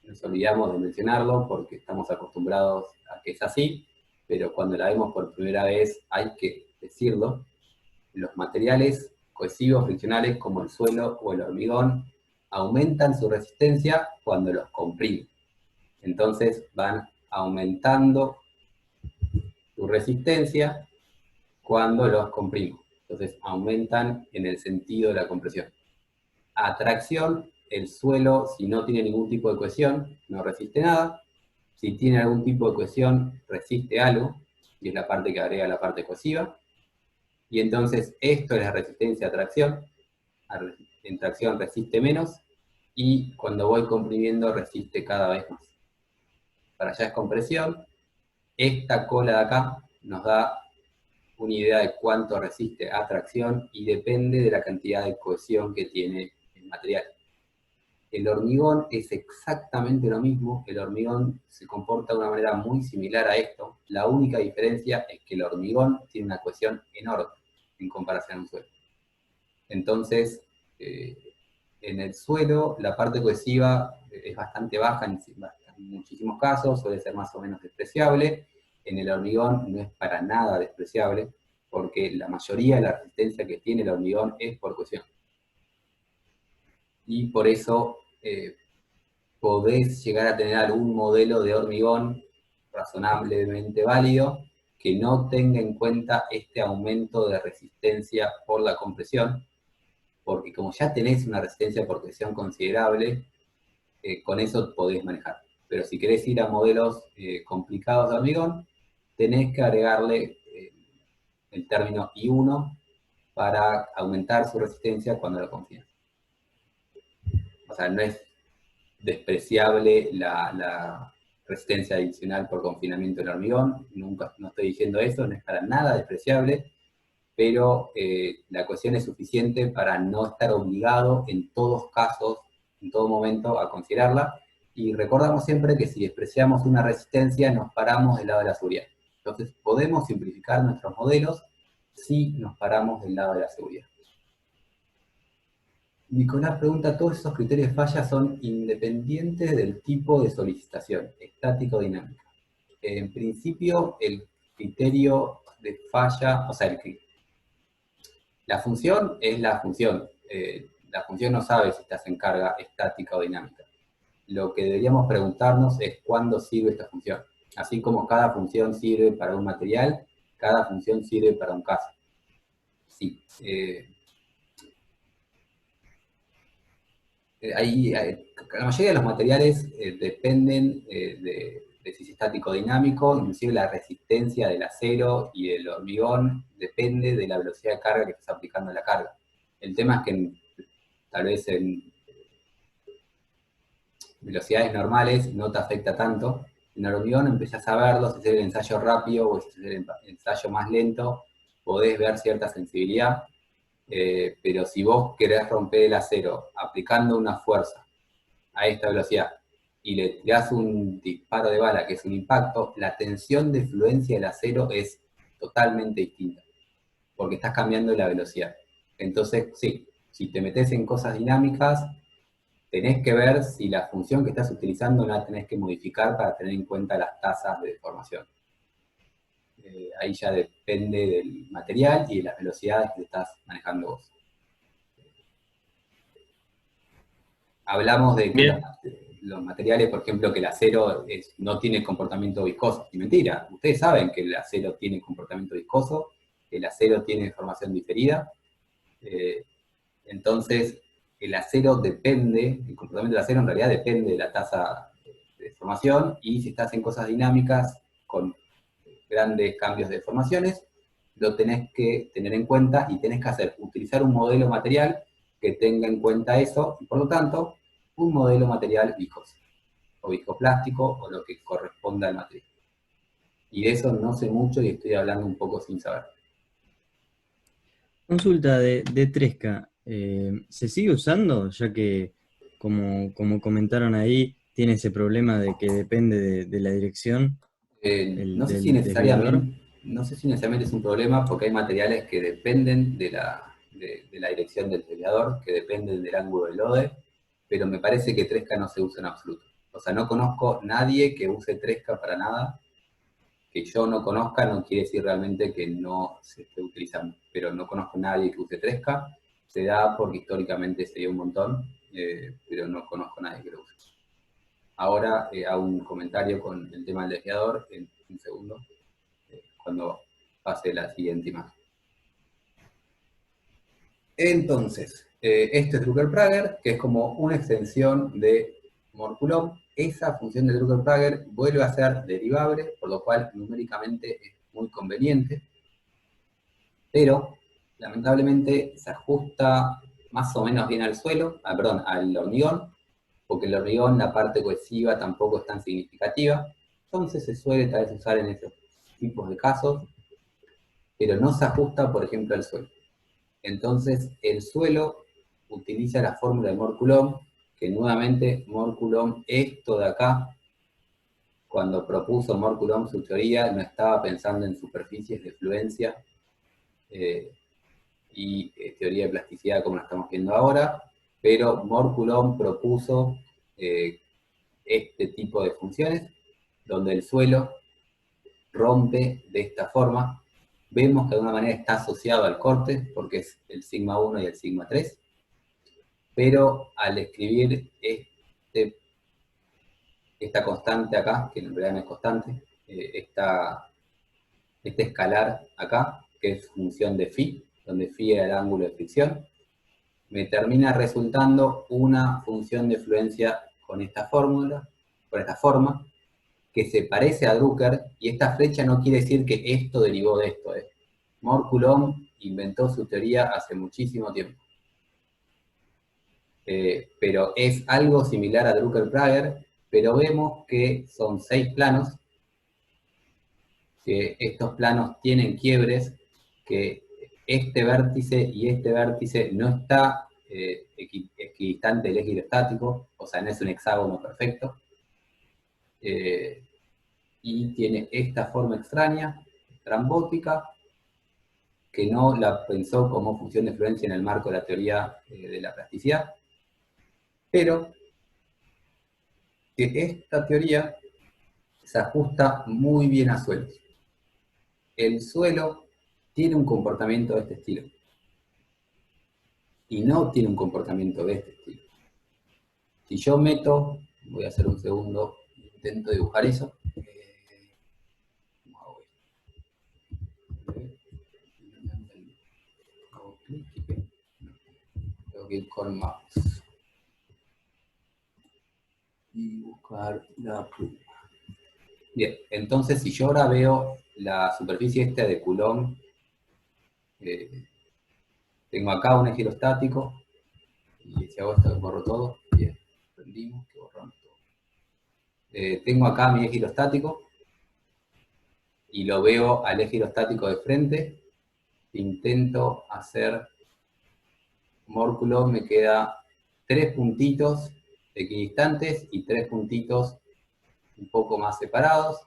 nos olvidamos de mencionarlo porque estamos acostumbrados a que es así, pero cuando la vemos por primera vez hay que decirlo. Los materiales cohesivos friccionales como el suelo o el hormigón aumentan su resistencia cuando los comprimen. Entonces van aumentando su resistencia cuando los comprimo. Entonces aumentan en el sentido de la compresión. A tracción, el suelo, si no tiene ningún tipo de cohesión, no resiste nada. Si tiene algún tipo de cohesión, resiste algo, y es la parte que agrega la parte cohesiva. Y entonces esto es la resistencia a tracción. En tracción resiste menos, y cuando voy comprimiendo resiste cada vez más. Para allá es compresión. Esta cola de acá nos da una idea de cuánto resiste a tracción y depende de la cantidad de cohesión que tiene el material. El hormigón es exactamente lo mismo. El hormigón se comporta de una manera muy similar a esto. La única diferencia es que el hormigón tiene una cohesión enorme en comparación a un suelo. Entonces, en el suelo la parte cohesiva es bastante baja en muchísimos casos, suele ser más o menos despreciable. En el hormigón no es para nada despreciable, porque la mayoría de la resistencia que tiene el hormigón es por cohesión. Y por eso podés llegar a tener algún modelo de hormigón razonablemente válido que no tenga en cuenta este aumento de resistencia por la compresión, porque como ya tenés una resistencia por presión considerable, con eso podés manejar. Pero si querés ir a modelos complicados de hormigón, tenés que agregarle el término I1 para aumentar su resistencia cuando lo confías. O sea, no es despreciable la resistencia adicional por confinamiento del hormigón, no estoy diciendo eso, no es para nada despreciable, pero la cohesión es suficiente para no estar obligado en todos casos, en todo momento, a considerarla, y recordamos siempre que si despreciamos una resistencia nos paramos del lado de la seguridad. Entonces podemos simplificar nuestros modelos si nos paramos del lado de la seguridad. Nicolás pregunta, ¿todos esos criterios de falla son independientes del tipo de solicitación, estática o dinámica? En principio, el criterio de falla, o sea, la función es la función. La función no sabe si estás en carga estática o dinámica. Lo que deberíamos preguntarnos es cuándo sirve esta función. Así como cada función sirve para un material, cada función sirve para un caso. Sí. La mayoría de los materiales dependen de si es estático o dinámico, inclusive la resistencia del acero y del hormigón depende de la velocidad de carga que estás aplicando a la carga. El tema es que tal vez en velocidades normales no te afecta tanto. En el hormigón empezás a verlo, si es el ensayo rápido o si es el ensayo más lento, podés ver cierta sensibilidad. Pero si vos querés romper el acero aplicando una fuerza a esta velocidad y le tirás un disparo de bala, que es un impacto, la tensión de fluencia del acero es totalmente distinta, porque estás cambiando la velocidad. Entonces, sí, si te metes en cosas dinámicas, tenés que ver si la función que estás utilizando la tenés que modificar para tener en cuenta las tasas de deformación. Ahí ya depende del material y de las velocidades que estás manejando vos. Hablamos de que los materiales, por ejemplo, que el acero no tiene comportamiento viscoso. Y mentira, ustedes saben que el acero tiene comportamiento viscoso, que el acero tiene deformación diferida. Entonces, el acero depende, el comportamiento del acero en realidad depende de la tasa de deformación, y si estás en cosas dinámicas con grandes cambios de deformaciones, lo tenés que tener en cuenta y tenés que utilizar un modelo material que tenga en cuenta eso, y por lo tanto, un modelo material viscoso, o viscoplástico, o lo que corresponda al material. Y de eso no sé mucho y estoy hablando un poco sin saber. Consulta de Tresca, ¿se sigue usando? Ya que, como comentaron ahí, tiene ese problema de que depende de la dirección No sé si desviador. necesariamente es un problema, porque hay materiales que dependen de la dirección del desviador, que dependen del ángulo del lode, pero me parece que Tresca no se usa en absoluto. O sea, no conozco nadie que use Tresca para nada. Que yo no conozca no quiere decir realmente que no se esté utilizando, pero no conozco a nadie que use Tresca. Se da porque históricamente se dio un montón, pero no conozco a nadie que lo use. Ahora hago un comentario con el tema del desviador en un segundo, cuando pase la siguiente imagen. Entonces, esto es Drucker-Prager, que es como una extensión de Mohr-Coulomb. Esa función de Drucker-Prager vuelve a ser derivable, por lo cual numéricamente es muy conveniente, pero lamentablemente se ajusta más o menos bien al suelo, al hormigón, porque el hormigón, la parte cohesiva tampoco es tan significativa, entonces se suele tal vez usar en esos tipos de casos, pero no se ajusta, por ejemplo, al suelo. Entonces, el suelo utiliza la fórmula de Mohr-Coulomb, que nuevamente Mohr-Coulomb, esto de acá, cuando propuso Mohr-Coulomb su teoría, no estaba pensando en superficies de fluencia y teoría de plasticidad como la estamos viendo ahora, pero Mohr-Coulomb propuso este tipo de funciones, donde el suelo rompe de esta forma. Vemos que de alguna manera está asociado al corte, porque es el sigma 1 y el sigma 3, pero al escribir esta constante acá, que en realidad no es constante, este escalar acá, que es función de phi, donde phi era el ángulo de fricción, me termina resultando una función de fluencia con esta fórmula, con esta forma, que se parece a Drucker, y esta flecha no quiere decir que esto derivó de esto. Mohr-Coulomb inventó su teoría hace muchísimo tiempo. Pero es algo similar a Drucker-Prager, pero vemos que son 6 planos, que estos planos tienen quiebres, que este vértice y este vértice no está equidistante del eje hidrostático, o sea, no es un hexágono perfecto, y tiene esta forma extraña, estrambótica, que no la pensó como función de fluencia en el marco de la teoría de la plasticidad, pero que esta teoría se ajusta muy bien a suelos. El suelo tiene un comportamiento de este estilo, y no tiene un comportamiento de este estilo. Si yo meto, voy a hacer un segundo, intento dibujar eso. Tengo que ir con mouse y buscar la pluma. Bien, entonces si yo ahora veo la superficie esta de Coulomb, tengo acá un eje hidrostático, y si hago esto borro todo, bien, aprendimos que borramos todo. Tengo acá mi eje hidrostático, y lo veo al eje hidrostático de frente, intento hacer Mohr-Coulomb, me queda 3 puntitos equidistantes y 3 puntitos un poco más separados.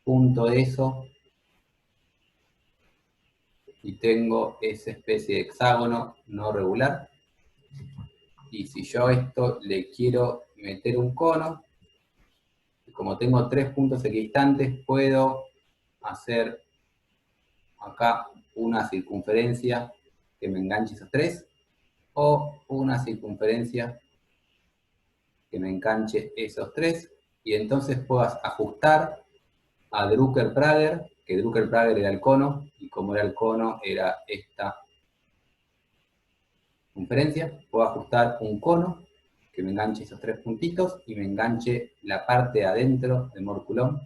Junto eso y tengo esa especie de hexágono no regular. Y si yo a esto le quiero meter un cono, como tengo 3 puntos equidistantes, puedo hacer acá una circunferencia que me enganche esos 3, o una circunferencia que me enganche esos 3, y entonces puedo ajustar a Drucker-Prager, que Drucker-Prager era el cono, y como era el cono, era esta circunferencia. Puedo ajustar un cono que me enganche esos 3 puntitos y me enganche la parte de adentro de Mort-Coulomb.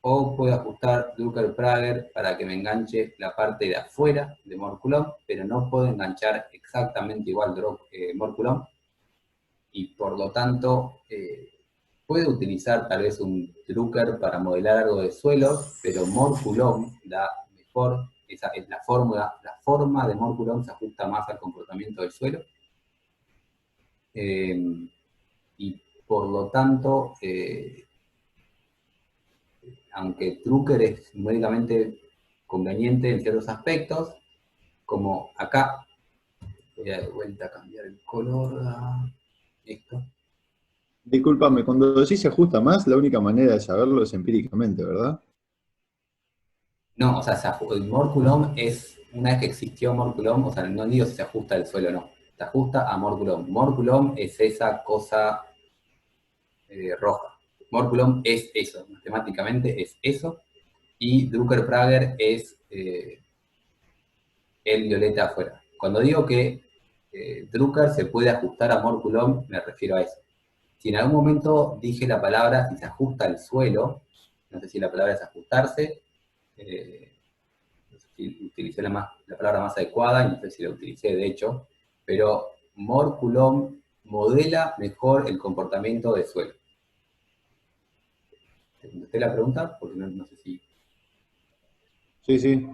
O puedo ajustar Drucker-Prager para que me enganche la parte de afuera de Mort-Coulomb, pero no puedo enganchar exactamente igual Mort-Coulomb. Y por lo tanto, puedo utilizar tal vez un Drucker para modelar algo de suelos, pero Mort-Coulomb da mejor, esa es la forma de Mort-Coulomb se ajusta más al comportamiento del suelo. Y por lo tanto, aunque Drucker es numéricamente conveniente en ciertos aspectos, como acá, voy a de vuelta a cambiar el color a esto. Discúlpame, cuando decís se ajusta más, la única manera de saberlo es empíricamente, ¿verdad? No, o sea, el Mort-Coulomb es, una vez que existió Mort-Coulomb, o sea, no digo si se ajusta al suelo o no, se ajusta a Mort-Coulomb. Mort-Coulomb es esa cosa roja. Mort-Coulomb es eso, matemáticamente es eso, y Drucker-Prager es el violeta afuera. Cuando digo que Drucker se puede ajustar a Mort-Coulomb, me refiero a eso. Si en algún momento dije la palabra si se ajusta al suelo, no sé si la palabra es ajustarse, no sé si utilicé la palabra más adecuada, y no sé si la utilicé de hecho, pero Mort-Coulomb modela mejor el comportamiento del suelo. ¿Te contesté la pregunta? Porque no sé si... Sí, sí.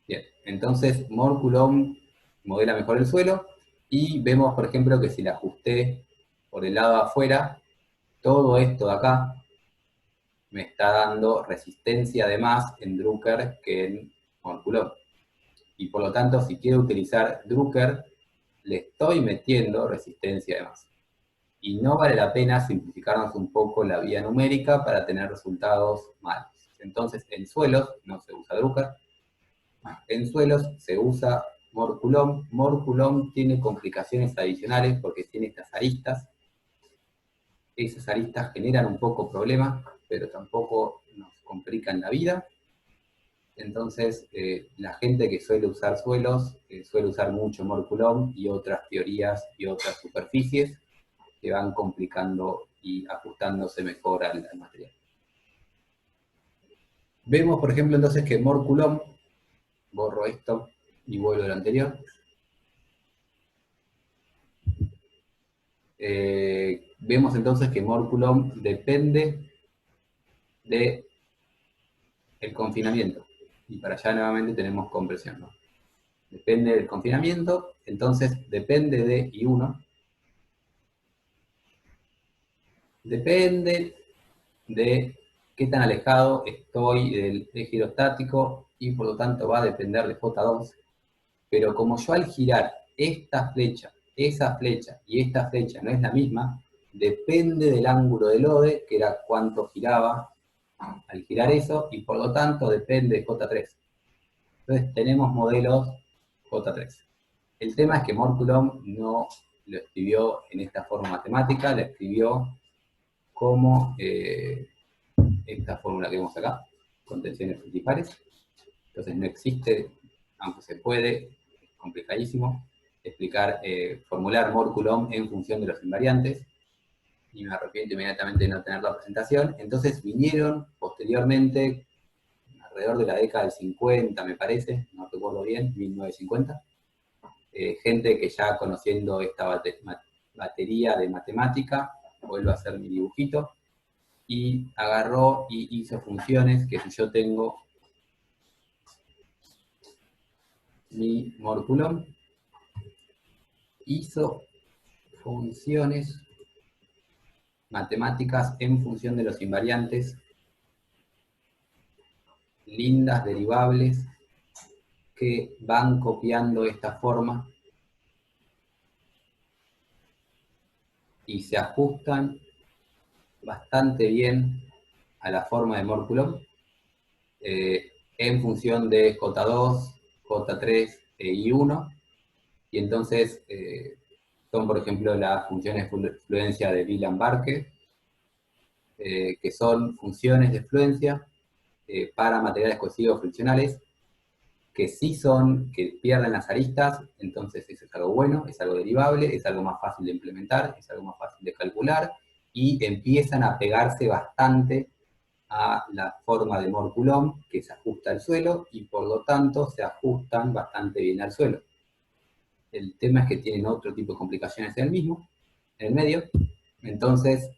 Bien, entonces Mort-Coulomb modela mejor el suelo, y vemos, por ejemplo, que si la ajusté por el lado afuera, todo esto de acá me está dando resistencia de más en Drucker que en Mort-Coulomb. Y por lo tanto, si quiero utilizar Drucker, le estoy metiendo resistencia de más. Y no vale la pena simplificarnos un poco la vía numérica para tener resultados malos. Entonces, en suelos no se usa Drucker. En suelos se usa Mort-Coulomb. Mort-Coulomb tiene complicaciones adicionales porque tiene estas aristas. Esas aristas generan un poco problema, pero tampoco nos complican la vida. Entonces, la gente que suele usar suelos, suele usar mucho Mort-Coulomb y otras teorías y otras superficies que van complicando y ajustándose mejor al material. Vemos, por ejemplo, entonces que Mort-Coulomb, borro esto y vuelvo a lo anterior, vemos entonces que Mort-Coulomb depende del confinamiento. Y para allá nuevamente tenemos compresión, ¿no? Depende del confinamiento, entonces depende de I1, depende de qué tan alejado estoy del eje hidrostático, y por lo tanto va a depender de J2, pero como yo al girar esta flecha, esa flecha y esta flecha no es la misma, depende del ángulo del ODE, que era cuánto giraba al girar eso, y por lo tanto depende de J3. Entonces tenemos modelos J3. El tema es que Mort-Coulomb no lo escribió en esta forma matemática, lo escribió como esta fórmula que vemos acá, con tensiones principales. Entonces no existe, aunque se puede, es complicadísimo, explicar, formular Mort-Coulomb en función de los invariantes, y me arrepiento inmediatamente de no tener la presentación. Entonces vinieron posteriormente, alrededor de la década del 50, me parece, no recuerdo bien, 1950, gente que ya conociendo esta batería de matemática, vuelvo a hacer mi dibujito, y agarró y hizo funciones que si yo tengo mi Mort-Coulomb, hizo funciones matemáticas en función de los invariantes, lindas derivables que van copiando esta forma y se ajustan bastante bien a la forma de Moore-Coulomb en función de J2, J3 y 1, y entonces son, por ejemplo, las funciones de fluencia de Wieland-Barke, que son funciones de fluencia para materiales cohesivos friccionales, que sí que pierden las aristas, entonces eso es algo bueno, es algo derivable, es algo más fácil de implementar, es algo más fácil de calcular, y empiezan a pegarse bastante a la forma de Moore-Coulomb, que se ajusta al suelo, y por lo tanto se ajustan bastante bien al suelo. El tema es que tienen otro tipo de complicaciones en el medio, entonces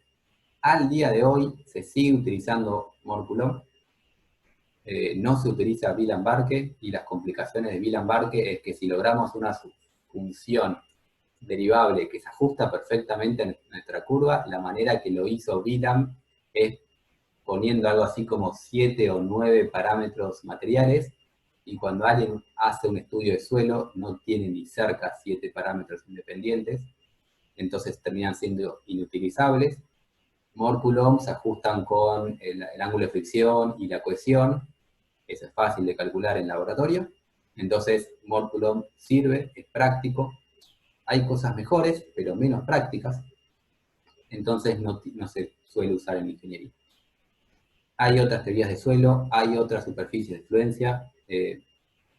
al día de hoy se sigue utilizando Moore-Coulomb, no se utiliza Wieland-Barke, y las complicaciones de Wieland-Barke es que si logramos una función derivable que se ajusta perfectamente a nuestra curva, la manera que lo hizo Wieland es poniendo algo así como 7 o 9 parámetros materiales, y cuando alguien hace un estudio de suelo no tiene ni cerca 7 parámetros independientes, entonces terminan siendo inutilizables. Moore-Coulomb se ajustan con el ángulo de fricción y la cohesión, eso es fácil de calcular en laboratorio, entonces Moore-Coulomb sirve, es práctico. Hay cosas mejores, pero menos prácticas, entonces no se suele usar en ingeniería. Hay otras teorías de suelo, hay otras superficies de fluencia,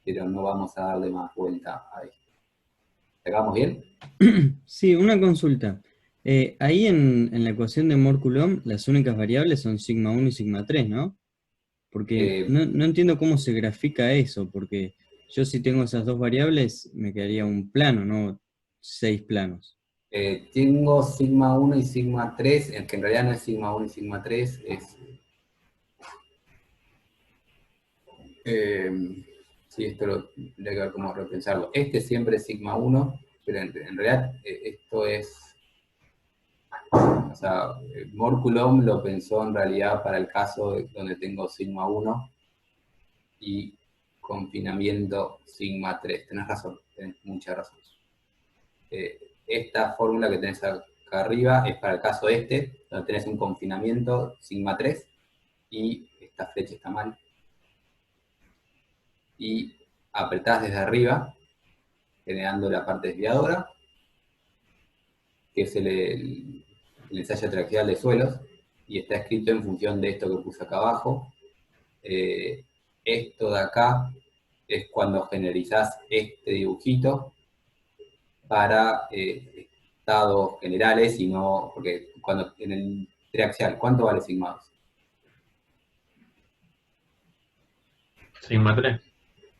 pero no vamos a darle más vuelta a esto. ¿Llegamos bien? Sí, una consulta. Ahí en la ecuación de Moore-Coulomb las únicas variables son sigma 1 y sigma 3, ¿no? Porque no entiendo cómo se grafica eso, porque yo si tengo esas dos variables me quedaría un plano, no 6 planos. Tengo sigma 1 y sigma 3, que en realidad no es sigma 1 y sigma 3, es... sí, esto lo hay que ver cómo repensarlo. Este siempre es sigma 1, pero en realidad esto es... O sea, Moore-Coulomb lo pensó en realidad para el caso donde tengo sigma 1 y confinamiento sigma 3. Tenés razón, tenés mucha razón. Esta fórmula que tenés acá arriba es para el caso donde tenés un confinamiento sigma 3 y esta flecha está mal. Y apretás desde arriba, generando la parte desviadora, que es el ensayo triaxial de suelos, y está escrito en función de esto que puse acá abajo. Esto de acá es cuando generalizás este dibujito para estados generales, y no, porque cuando en el triaxial, ¿cuánto vale sigma 2? Sigma 3.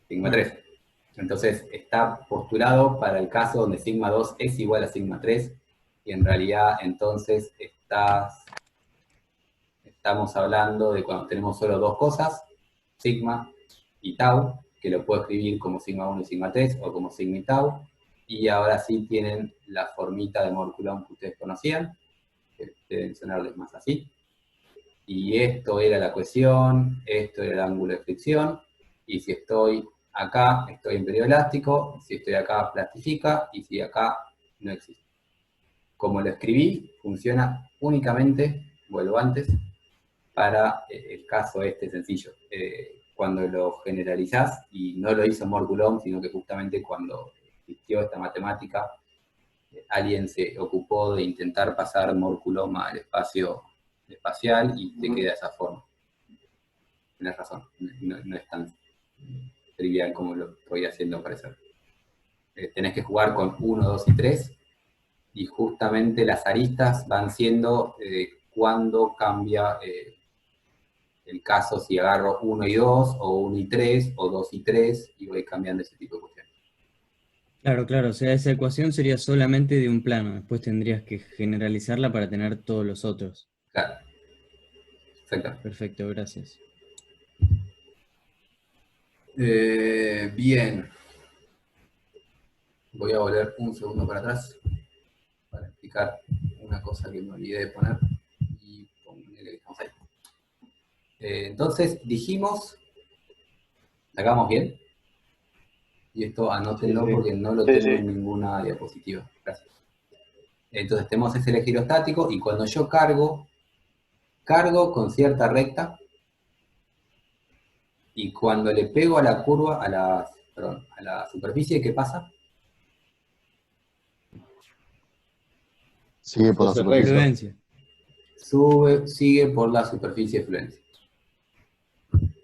Sigma 3. Entonces está postulado para el caso donde sigma 2 es igual a sigma 3, y en realidad entonces estamos hablando de cuando tenemos solo dos cosas, sigma y tau, que lo puedo escribir como sigma 1 y sigma 3, o como sigma y tau, y ahora sí tienen la formita de Moore-Coulomb que ustedes conocían, que deben sonarles más así. Y esto era la cohesión, esto era el ángulo de fricción, y si estoy acá, estoy en periodo elástico, si estoy acá, plastifica, y si acá, no existe. Como lo escribí, funciona únicamente, vuelvo antes, para el caso sencillo. Cuando lo generalizás, y no lo hizo Moore-Coulomb, sino que justamente cuando existió esta matemática, alguien se ocupó de intentar pasar Moore-Coulomb al espacio espacial y te queda esa forma. Tienes razón, no es tan trivial como lo estoy haciendo parecer. Tenés que jugar con 1, 2 y 3, y justamente las aristas van siendo cuando cambia el caso, si agarro 1 y 2, o 1 y 3, o 2 y 3, y voy cambiando ese tipo de cuestiones. Claro, claro, o sea, esa ecuación sería solamente de un plano, después tendrías que generalizarla para tener todos los otros. Claro, exacto. Perfecto, gracias. Bien. Voy a volver un segundo para atrás para explicar una cosa que me olvidé de poner. Entonces dijimos, ¿sacamos bien? Y esto anótenlo porque no lo tengo en ninguna diapositiva. Gracias. Entonces tenemos ese eje girostático y cuando yo cargo con cierta recta y cuando le pego a la curva, a la superficie, ¿qué pasa? Sigue por la superficie. Sigue por la superficie de fluencia.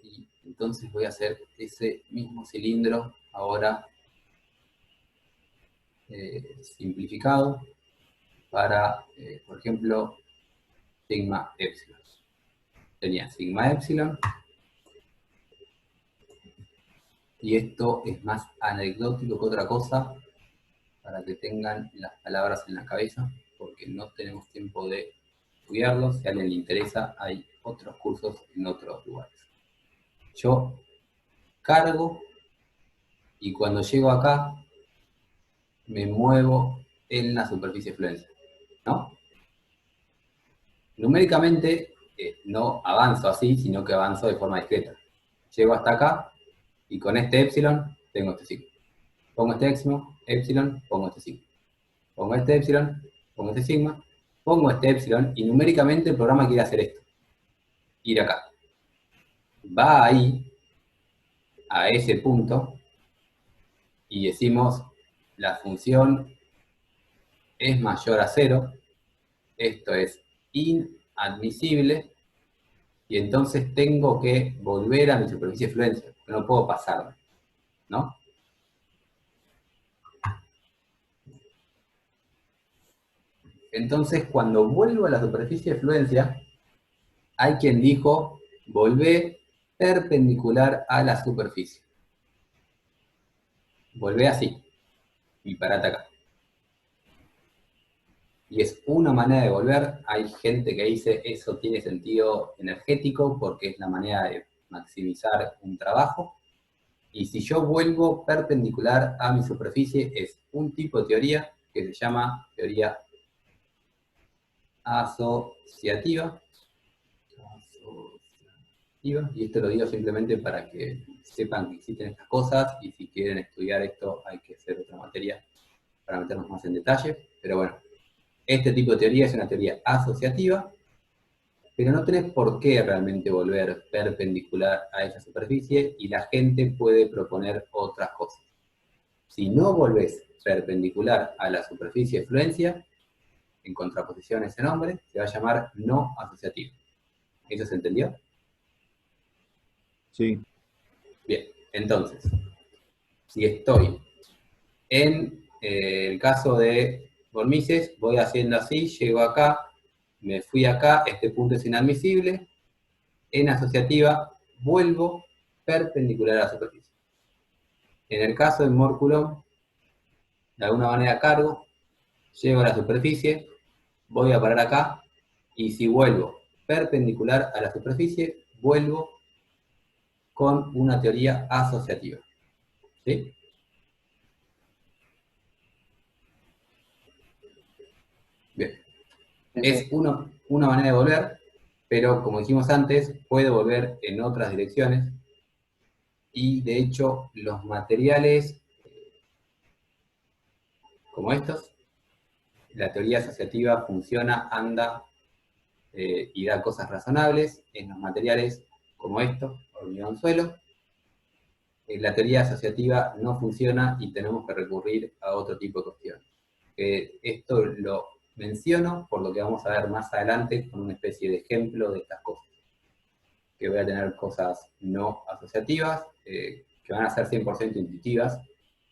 Y entonces voy a hacer ese mismo cilindro ahora simplificado para, por ejemplo, sigma epsilon. Tenía sigma epsilon. Y esto es más anecdótico que otra cosa, para que tengan las palabras en la cabeza, porque no tenemos tiempo de estudiarlos. Si a alguien le interesa, hay otros cursos en otros lugares. Yo cargo y cuando llego acá, me muevo en la superficie de fluencia, ¿no? Numéricamente no avanzo así, sino que avanzo de forma discreta. Llego hasta acá y con este epsilon tengo este sigma. Pongo este epsilon, pongo este sigma. Pongo este epsilon, pongo este sigma. Pongo este epsilon y numéricamente el programa quiere hacer esto. Ir acá. Va ahí, a ese punto, y decimos la función es mayor a 0, esto es inadmisible, y entonces tengo que volver a mi superficie de fluencia, no puedo pasarme, ¿no? Entonces, cuando vuelvo a la superficie de fluencia, hay quien dijo, volvé perpendicular a la superficie. Volvé así, y parate acá. Y es una manera de volver. Hay gente que dice, eso tiene sentido energético, porque es la manera de maximizar un trabajo. Y si yo vuelvo perpendicular a mi superficie, es un tipo de teoría que se llama teoría asociativa. Y esto lo digo simplemente para que sepan que existen estas cosas, y si quieren estudiar esto hay que hacer otra materia para meternos más en detalle. Pero bueno, este tipo de teoría es una teoría asociativa, pero no tenés por qué realmente volver perpendicular a esa superficie, y la gente puede proponer otras cosas. Si no volvés perpendicular a la superficie de fluencia, en contraposición a ese nombre, se va a llamar no asociativo. ¿Eso se entendió? Sí. Bien, entonces, si estoy en el caso de von Mises, voy haciendo así, llego acá, me fui acá, este punto es inadmisible, en asociativa vuelvo perpendicular a la superficie. En el caso de Mohr-Coulomb, de alguna manera cargo, llego a la superficie, voy a parar acá, y si vuelvo perpendicular a la superficie, vuelvo con una teoría asociativa. ¿Sí? Bien. Es una manera de volver, pero como dijimos antes, puede volver en otras direcciones, y de hecho los materiales como estos, la teoría asociativa funciona, anda y da cosas razonables. En los materiales como estos, hormigón suelo, la teoría asociativa no funciona y tenemos que recurrir a otro tipo de cuestiones. Esto lo menciono por lo que vamos a ver más adelante con una especie de ejemplo de estas cosas. Que voy a tener cosas no asociativas, que van a ser 100% intuitivas,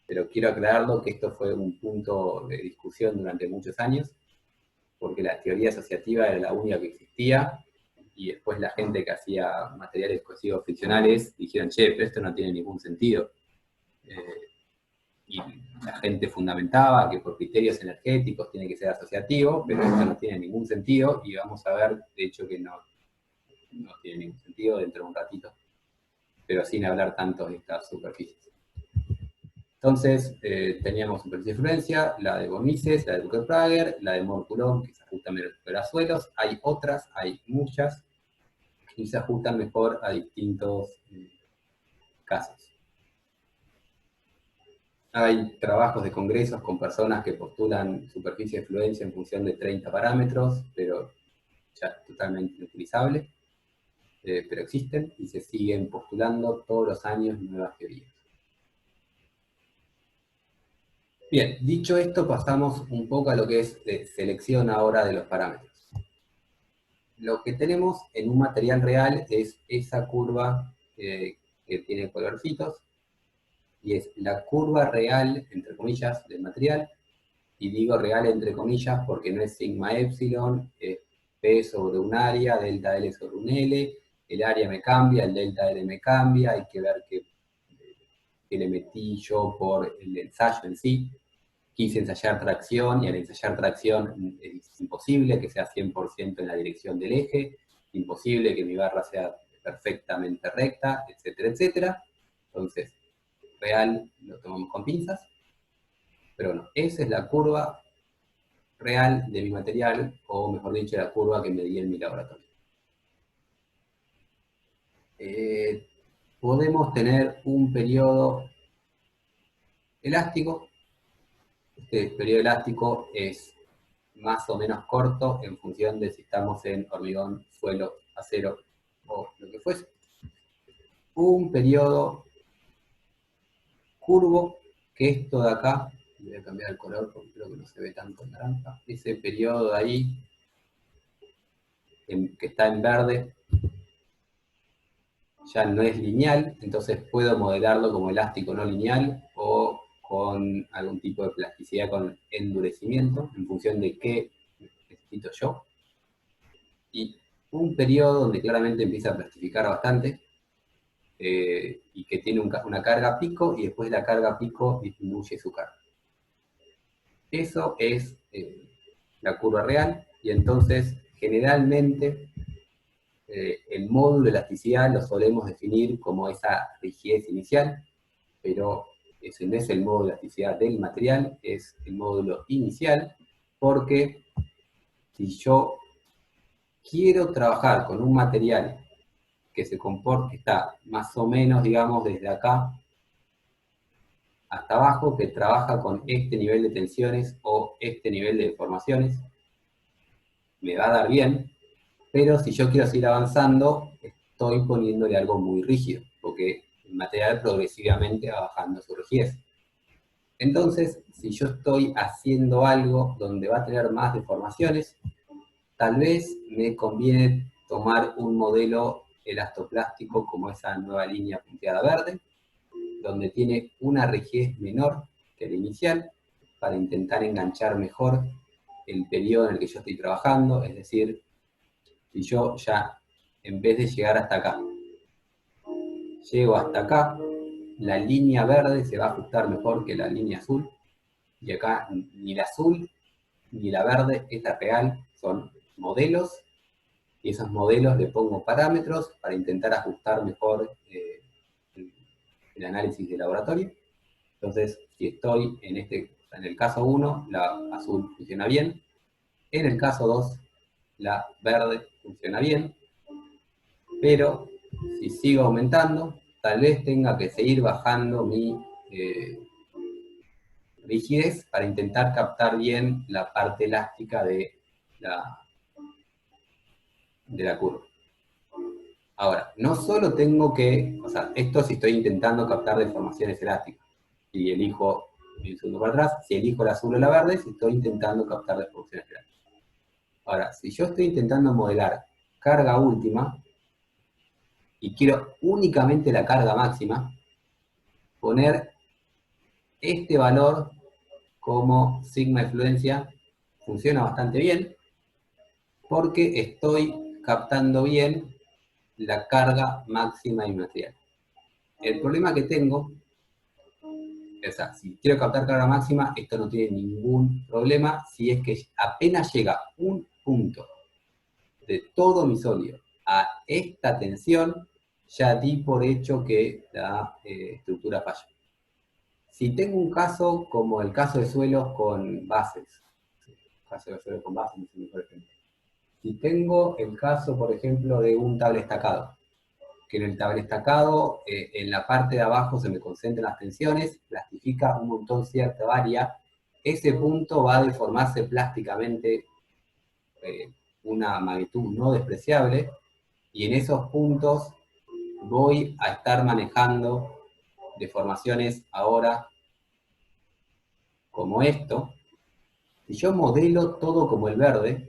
pero quiero aclararlo que esto fue un punto de discusión durante muchos años, porque la teoría asociativa era la única que existía, y después la gente que hacía materiales cohesivos friccionales dijeron, che, pero esto no tiene ningún sentido. Y la gente fundamentaba que por criterios energéticos tiene que ser asociativo, pero esto no tiene ningún sentido, y vamos a ver, de hecho, que no tiene ningún sentido dentro de un ratito, pero sin hablar tanto de estas superficies. Entonces, teníamos superficie de fluencia, la de von Mises, la de Drucker-Prager, la de Mohr-Coulomb, que se ajusta a suelos. Hay otras, hay muchas. y se ajustan mejor a distintos casos. Hay trabajos de congresos con personas que postulan superficie de fluencia en función de 30 parámetros, pero ya es totalmente inutilizable, pero existen y se siguen postulando todos los años nuevas teorías. Bien, dicho esto, pasamos un poco a lo que es selección ahora de los parámetros. Lo que tenemos en un material real es esa curva que tiene colorcitos, y es la curva real, entre comillas, del material, y digo real entre comillas porque no es sigma epsilon, es P sobre un área, delta L sobre un L, el área me cambia, el delta L me cambia, hay que ver qué le metí yo por el ensayo en sí. Quise ensayar tracción, y al ensayar tracción es imposible que sea 100% en la dirección del eje, imposible que mi barra sea perfectamente recta, etcétera, etcétera. Entonces, real lo tomamos con pinzas, pero bueno, esa es la curva real de mi material, o mejor dicho, la curva que medí en mi laboratorio. Podemos tener un periodo elástico. Este periodo elástico es más o menos corto en función de si estamos en hormigón, suelo, acero o lo que fuese. Un periodo curvo, que esto de acá, voy a cambiar el color porque creo que no se ve tanto en naranja, ese periodo de ahí, que está en verde, ya no es lineal, entonces puedo modelarlo como elástico no lineal o con algún tipo de plasticidad con endurecimiento en función de qué necesito yo. Y un periodo donde claramente empieza a plastificar bastante y que tiene una carga pico y después la carga pico disminuye su carga. Eso es la curva real, y entonces generalmente el módulo de elasticidad lo solemos definir como esa rigidez inicial, pero ese no es el módulo de elasticidad del material, es el módulo inicial, porque si yo quiero trabajar con un material que se comporte, está más o menos, digamos, desde acá hasta abajo, que trabaja con este nivel de tensiones o este nivel de deformaciones, me va a dar bien, pero si yo quiero seguir avanzando, estoy poniéndole algo muy rígido, porque el material progresivamente va bajando su rigidez. Entonces, si yo estoy haciendo algo donde va a tener más deformaciones, tal vez me conviene tomar un modelo elastoplástico como esa nueva línea punteada verde, donde tiene una rigidez menor que la inicial, para intentar enganchar mejor el periodo en el que yo estoy trabajando. Es decir, si yo ya, en vez de llegar hasta acá, llego hasta acá, la línea verde se va a ajustar mejor que la línea azul, y acá ni la azul ni la verde es la real, son modelos, y esos modelos le pongo parámetros para intentar ajustar mejor el análisis de laboratorio. Entonces, si estoy en el caso 1, la azul funciona bien, en el caso 2, la verde funciona bien, pero si sigo aumentando, tal vez tenga que seguir bajando mi rigidez para intentar captar bien la parte elástica de la curva. Ahora, no solo tengo que, o sea, esto si estoy intentando captar deformaciones elásticas, y elijo un segundo para atrás, si elijo la azul o la verde, si estoy intentando captar deformaciones elásticas. Ahora, si yo estoy intentando modelar carga última, y quiero únicamente la carga máxima, poner este valor como sigma de fluencia funciona bastante bien, porque estoy captando bien la carga máxima del material. El problema que tengo, o sea, si quiero captar carga máxima, esto no tiene ningún problema si es que apenas llega un punto de todo mi sólido a esta tensión, ya di por hecho que la estructura falla. Si tengo un caso como el caso de suelos con bases, caso de suelos con bases, no es el mejor ejemplo. Si tengo el caso, por ejemplo, de un tablestacado, que en el tablestacado, en la parte de abajo se me concentran las tensiones, plastifica un montón cierta área, ese punto va a deformarse plásticamente una magnitud no despreciable, y en esos puntos voy a estar manejando deformaciones ahora como esto. Si yo modelo todo como el verde,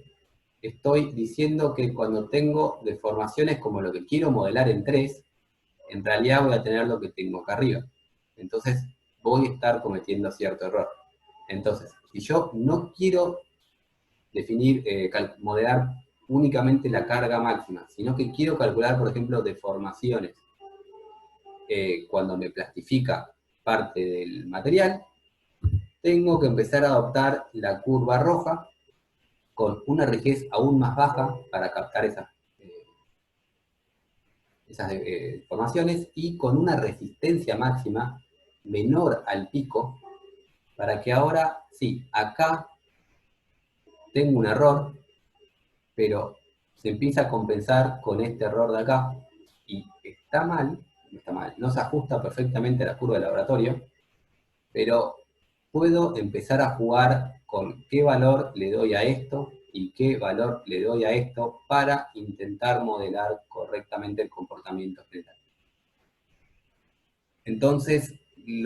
estoy diciendo que cuando tengo deformaciones como lo que quiero modelar en 3, en realidad voy a tener lo que tengo acá arriba. Entonces voy a estar cometiendo cierto error. Entonces, si yo no quiero definir, modelar únicamente la carga máxima, sino que quiero calcular, por ejemplo, deformaciones cuando me plastifica parte del material, tengo que empezar a adoptar la curva roja con una rigidez aún más baja para captar esas deformaciones y con una resistencia máxima menor al pico, para que ahora, sí, acá tengo un error, pero se empieza a compensar con este error de acá, y está mal, no se ajusta perfectamente a la curva de laboratorio, pero puedo empezar a jugar con qué valor le doy a esto y qué valor le doy a esto para intentar modelar correctamente el comportamiento general. Entonces, el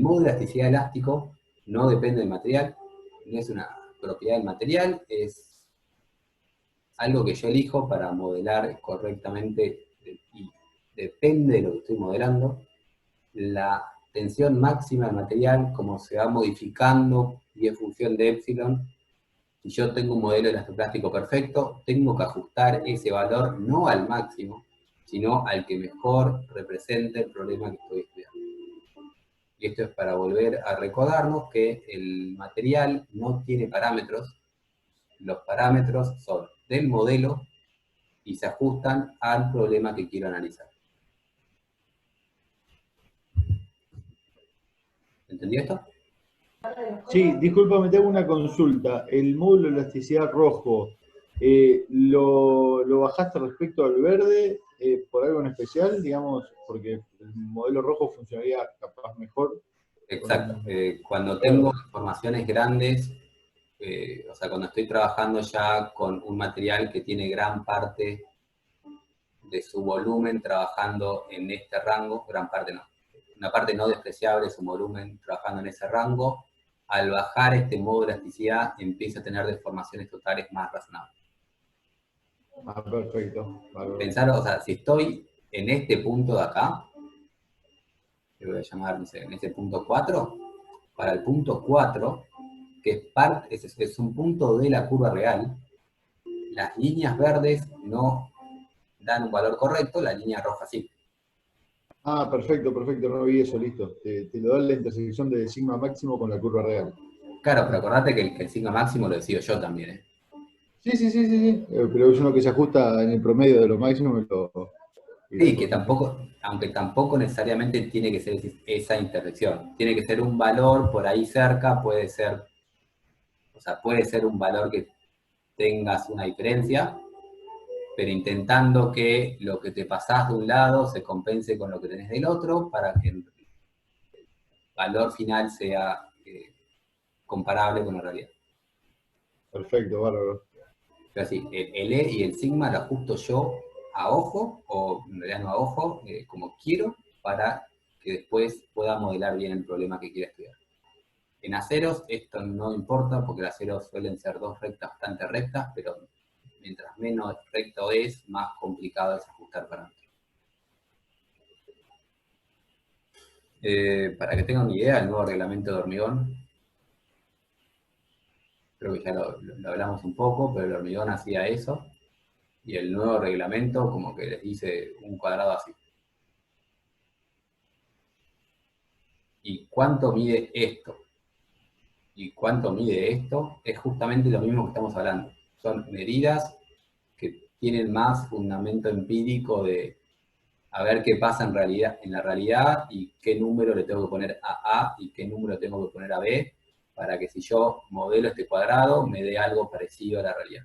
modo de elasticidad elástico no depende del material, no es una propiedad del material, es algo que yo elijo para modelar correctamente y depende de lo que estoy modelando. La tensión máxima del material, como se va modificando y en función de epsilon, si yo tengo un modelo elastoplástico perfecto, tengo que ajustar ese valor no al máximo, sino al que mejor represente el problema que estoy estudiando. Y esto es para volver a recordarnos que el material no tiene parámetros, los parámetros son del modelo y se ajustan al problema que quiero analizar. ¿Entendió esto? Sí, discúlpame, te hago una consulta. El módulo de elasticidad rojo, ¿lo bajaste respecto al verde por algo en especial? Digamos, porque el modelo rojo funcionaría capaz mejor. Exacto. Cuando tengo informaciones grandes, o sea, cuando estoy trabajando ya con un material que tiene gran parte de su volumen trabajando en este rango, gran parte no, una parte no despreciable de su volumen trabajando en ese rango, al bajar este modo de elasticidad empieza a tener deformaciones totales más razonables. Ah, perfecto. Vale. Pensar, o sea, si estoy en este punto de acá, que voy a llamar, no sé, en este punto 4, para el punto 4, que es un punto de la curva real, las líneas verdes no dan un valor correcto, la línea roja sí. Ah, perfecto, perfecto, no vi eso, listo. Te lo da la intersección de sigma máximo con la curva real. Claro, pero acordate que el sigma máximo lo decido yo también, ¿eh? Sí. Pero es uno que se ajusta en el promedio de lo máximo Sí, que tampoco, aunque tampoco necesariamente tiene que ser esa intersección. Tiene que ser un valor por ahí cerca, puede ser, o sea, puede ser un valor que tengas una diferencia, pero intentando que lo que te pasás de un lado se compense con lo que tenés del otro para que el valor final sea comparable con la realidad. Perfecto, bárbaro. Pero así, el E y el sigma lo ajusto yo a ojo, o en realidad no a ojo, como quiero, para que después pueda modelar bien el problema que quiera estudiar. En aceros esto no importa, porque los aceros suelen ser dos rectas bastante rectas, pero mientras menos recto es, más complicado es ajustar parámetros. Para que tengan una idea, el nuevo reglamento de hormigón, creo que ya lo hablamos un poco, pero el hormigón hacía eso, y el nuevo reglamento como que les dice un cuadrado así. ¿Y cuánto mide esto? ¿Y cuánto mide esto? Es justamente lo mismo que estamos hablando. Son medidas que tienen más fundamento empírico de a ver qué pasa en la realidad y qué número le tengo que poner a A y qué número tengo que poner a B, para que si yo modelo este cuadrado me dé algo parecido a la realidad.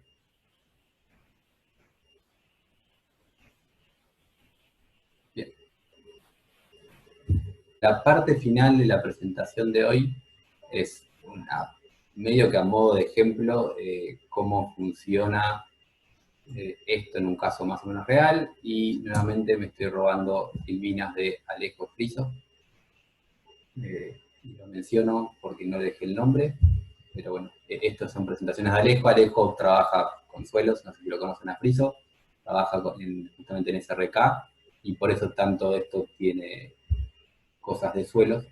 La parte final de la presentación de hoy es medio que a modo de ejemplo cómo funciona esto en un caso más o menos real, y nuevamente me estoy robando silbinas de Alejo Friso. Y lo menciono porque no le dejé el nombre, pero bueno, estas son presentaciones de Alejo. Alejo trabaja con suelos, no sé si lo conocen a Friso, trabaja justamente en SRK, y por eso tanto esto tiene cosas de suelos.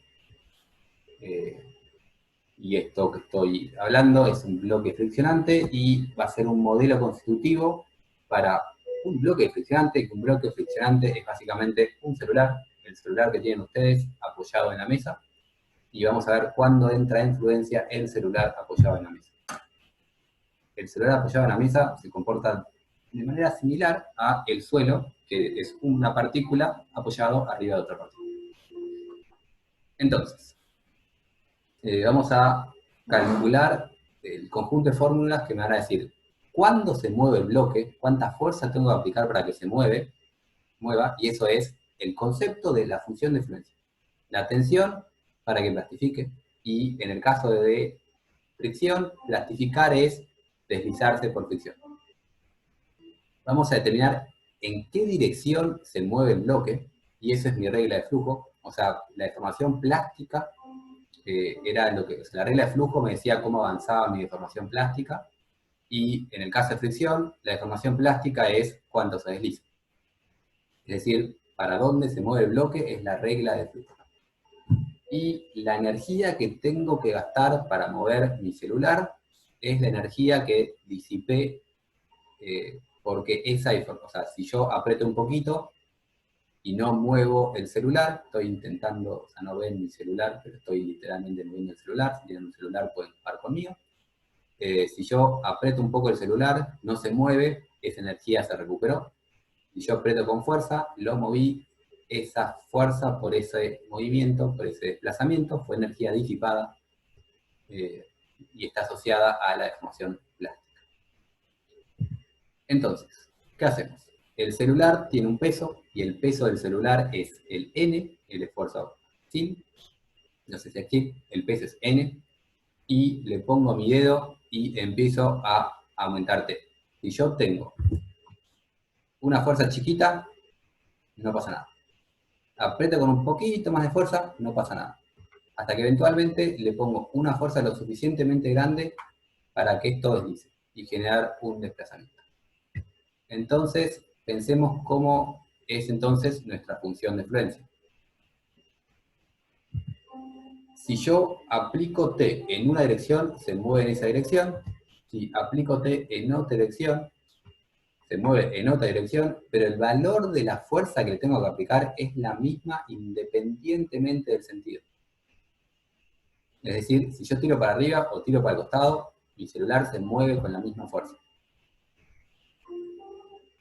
Y esto que estoy hablando es un bloque friccionante y va a ser un modelo constitutivo para un bloque friccionante, que un bloque friccionante es básicamente un celular, el celular que tienen ustedes apoyado en la mesa, y vamos a ver cuándo entra en fluencia el celular apoyado en la mesa. El celular apoyado en la mesa se comporta de manera similar a el suelo, que es una partícula apoyado arriba de otra partícula. Entonces, vamos a calcular el conjunto de fórmulas que me van a decir cuándo se mueve el bloque, cuánta fuerza tengo que aplicar para que se mueva, y eso es el concepto de la función de fluencia. La tensión para que plastifique, y en el caso de fricción, plastificar es deslizarse por fricción. Vamos a determinar en qué dirección se mueve el bloque, y esa es mi regla de flujo, o sea, la deformación plástica era lo que, o sea, la regla de flujo me decía cómo avanzaba mi deformación plástica, y en el caso de fricción, la deformación plástica es cuánto se desliza. Es decir, para dónde se mueve el bloque es la regla de flujo. Y la energía que tengo que gastar para mover mi celular es la energía que disipé, porque o sea, si yo aprieto un poquito y no muevo el celular, estoy intentando, o sea, no ven mi celular, pero estoy literalmente moviendo el celular. Si tienen un celular pueden jugar conmigo. Si yo aprieto un poco el celular, no se mueve, esa energía se recuperó. Si yo aprieto con fuerza, lo moví, esa fuerza por ese movimiento, por ese desplazamiento, fue energía disipada y está asociada a la deformación plástica. Entonces, ¿qué hacemos? El celular tiene un peso, y el peso del celular es el N, el esfuerzo sin, no sé si aquí, el peso es N, y le pongo mi dedo y empiezo a aumentar T. Si yo tengo una fuerza chiquita, no pasa nada. Aprieto con un poquito más de fuerza, no pasa nada. Hasta que eventualmente le pongo una fuerza lo suficientemente grande para que esto deslice y generar un desplazamiento. Entonces, pensemos cómo es entonces nuestra función de fluencia. Si yo aplico T en una dirección, se mueve en esa dirección. Si aplico T en otra dirección, se mueve en otra dirección, pero el valor de la fuerza que le tengo que aplicar es la misma independientemente del sentido. Es decir, si yo tiro para arriba o tiro para el costado, mi celular se mueve con la misma fuerza.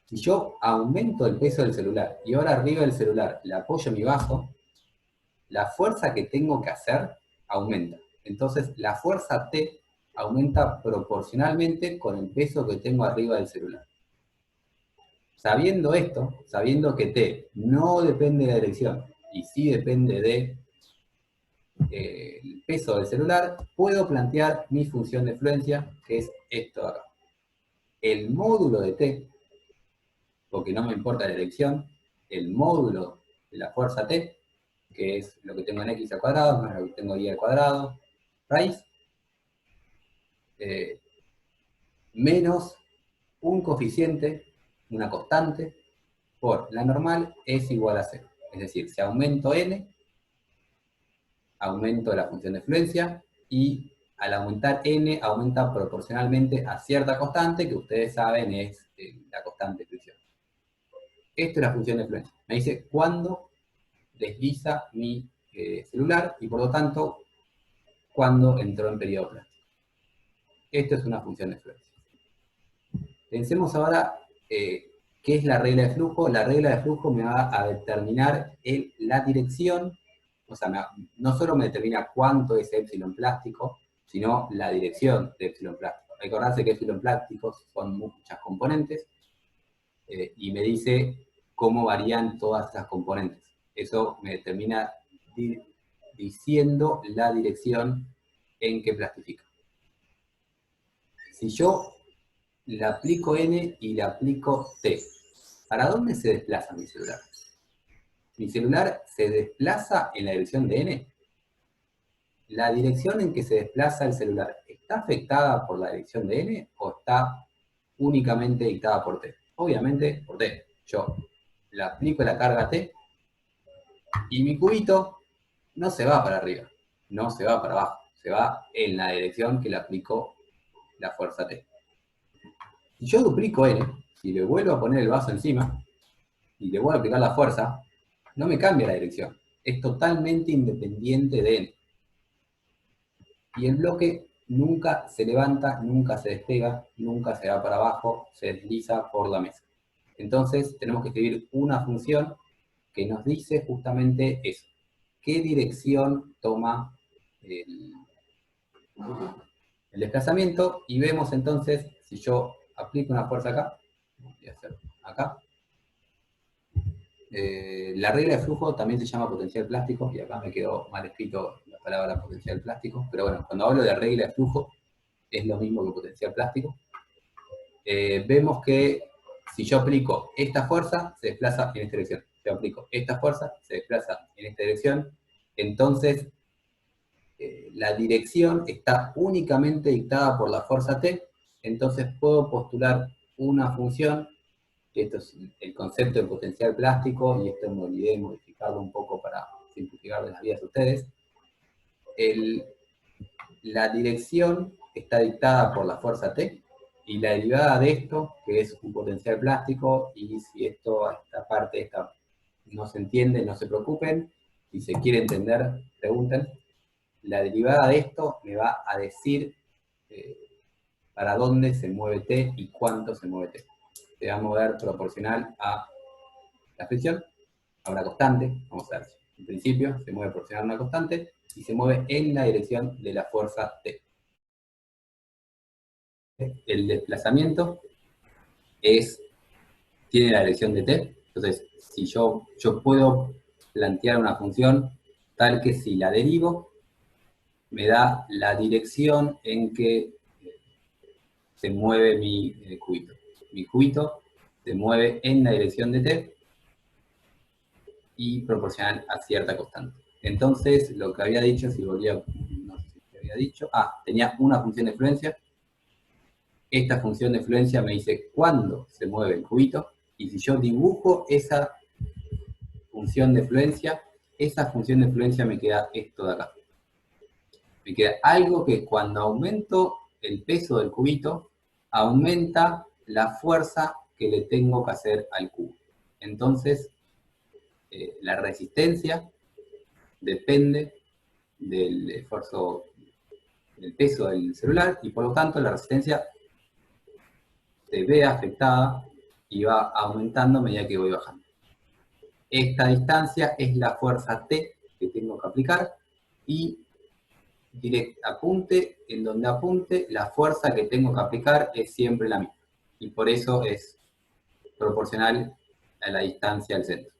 Si yo aumento el peso del celular y ahora arriba del celular le apoyo mi bajo, la fuerza que tengo que hacer aumenta. Entonces la fuerza T aumenta proporcionalmente con el peso que tengo arriba del celular. Sabiendo esto, sabiendo que T no depende de la dirección y sí depende de el peso del celular, puedo plantear mi función de fluencia, que es esto de acá. El módulo de T, porque no me importa la dirección, el módulo de la fuerza T, que es lo que tengo en x al cuadrado, más lo que tengo y al cuadrado, raíz, menos un coeficiente, una constante, por la normal es igual a 0. Es decir, si aumento n, aumento la función de fluencia, y al aumentar n, aumenta proporcionalmente a cierta constante, que ustedes saben es la constante de fricción. Esto es la función de fluencia. Me dice cuándo desliza mi celular, y por lo tanto, cuándo entró en periodo plástico. Esto es una función de fluencia. Pensemos ahora qué es la regla de flujo. La regla de flujo me va a determinar la dirección, o sea, no solo me determina cuánto es epsilon plástico, sino la dirección de epsilon plástico. Hay que acordarse que epsilon plásticos son muchas componentes, y me dice cómo varían todas esas componentes. Eso me determina diciendo la dirección en que plastifica. Si yo le aplico N y le aplico T, ¿para dónde se desplaza mi celular? ¿Mi celular se desplaza en la dirección de N? ¿La dirección en que se desplaza el celular está afectada por la dirección de N o está únicamente dictada por T? Obviamente por T. Yo le aplico la carga T y mi cubito no se va para arriba, no se va para abajo, se va en la dirección que le aplicó la fuerza T. Si yo duplico N y le vuelvo a poner el vaso encima y le vuelvo a aplicar la fuerza, no me cambia la dirección. Es totalmente independiente de N. Y el bloque nunca se levanta, nunca se despega, nunca se va para abajo, se desliza por la mesa. Entonces tenemos que escribir una función que nos dice justamente eso. ¿Qué dirección toma el desplazamiento? Y vemos entonces, si yo aplico una fuerza acá, voy a hacer acá, la regla de flujo también se llama potencial plástico, y acá me quedó mal escrito la palabra potencial plástico, pero bueno, cuando hablo de regla de flujo, es lo mismo que potencial plástico. Vemos que si yo aplico esta fuerza, se desplaza en esta dirección. Si yo aplico esta fuerza, se desplaza en esta dirección. Entonces, la dirección está únicamente dictada por la fuerza T, entonces puedo postular una función. Esto es el concepto de potencial plástico, y esto me olvidé de modificarlo un poco para simplificarles las vidas a ustedes. La dirección está dictada por la fuerza T, y la derivada de esto, que es un potencial plástico, y si esta parte no se entiende, no se preocupen, si se quiere entender, pregunten. La derivada de esto me va a decir para dónde se mueve T y cuánto se mueve T. Se va a mover proporcional a la fricción, a una constante. Vamos a ver, en principio se mueve proporcional a una constante y se mueve en la dirección de la fuerza T. El desplazamiento tiene la dirección de T, entonces si yo puedo plantear una función tal que si la derivo, me da la dirección en que se mueve mi cubito. Mi cubito se mueve en la dirección de T y proporcional a cierta constante. Entonces, lo que había dicho, si volvía, no sé si había dicho, tenía una función de fluencia. Esta función de fluencia me dice cuándo se mueve el cubito, y si yo dibujo esa función de fluencia me queda esto de acá. Me queda algo que cuando aumento el peso del cubito, aumenta la fuerza que le tengo que hacer al cubo. Entonces, la resistencia depende del esfuerzo, del peso del celular, y por lo tanto la resistencia se ve afectada y va aumentando a medida que voy bajando. Esta distancia es la fuerza T que tengo que aplicar, y apunte en donde apunte, la fuerza que tengo que aplicar es siempre la misma, y por eso es proporcional a la distancia al centro.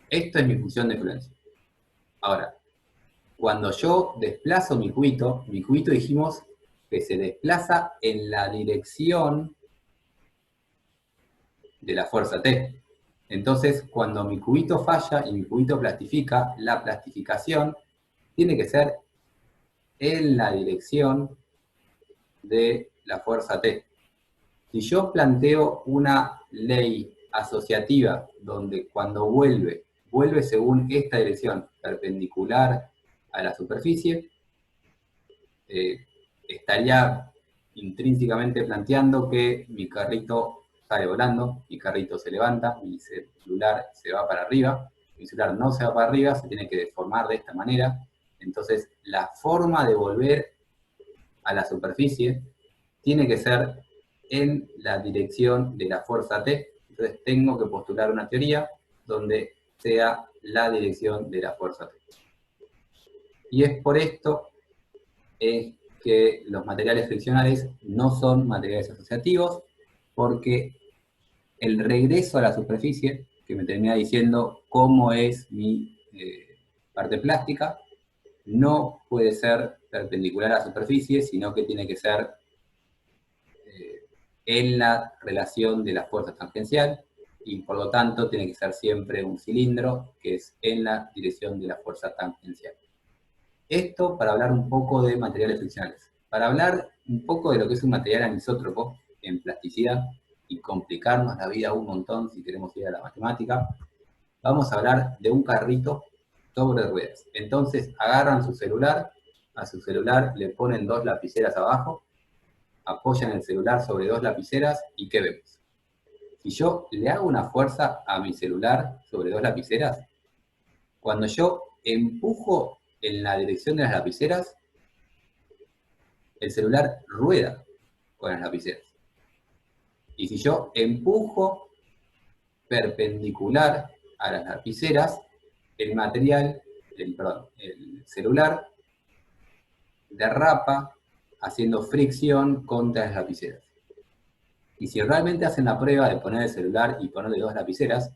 Esto es mi función de fluencia. Ahora, cuando yo desplazo mi cubito dijimos que se desplaza en la dirección de la fuerza T. Entonces, cuando mi cubito falla y mi cubito plastifica, la plastificación tiene que ser en la dirección de la fuerza T. Si yo planteo una ley asociativa donde cuando vuelve según esta dirección perpendicular a la superficie, estaría intrínsecamente planteando que mi carrito sale volando, mi carrito se levanta, mi celular se va para arriba, mi celular no se va para arriba, se tiene que deformar de esta manera. Entonces, la forma de volver a la superficie tiene que ser en la dirección de la fuerza T. Entonces, tengo que postular una teoría donde sea la dirección de la fuerza T. Y es por esto que los materiales friccionales no son materiales asociativos, porque el regreso a la superficie, que me termina diciendo cómo es mi parte plástica, no puede ser perpendicular a la superficie, sino que tiene que ser en la relación de la fuerza tangencial, y por lo tanto tiene que ser siempre un cilindro que es en la dirección de la fuerza tangencial. Esto para hablar un poco de materiales friccionales. Para hablar un poco de lo que es un material anisótropo en plasticidad y complicarnos la vida un montón si queremos ir a la matemática, vamos a hablar de un carrito sobre ruedas. Entonces agarran su celular, a su celular le ponen 2 lapiceras abajo, apoyan el celular sobre 2 lapiceras y ¿qué vemos? Si yo le hago una fuerza a mi celular sobre 2 lapiceras, cuando yo empujo en la dirección de las lapiceras, el celular rueda con las lapiceras. Y si yo empujo perpendicular a las lapiceras, el celular derrapa haciendo fricción contra las lapiceras. Y si realmente hacen la prueba de poner el celular y ponerle 2 lapiceras,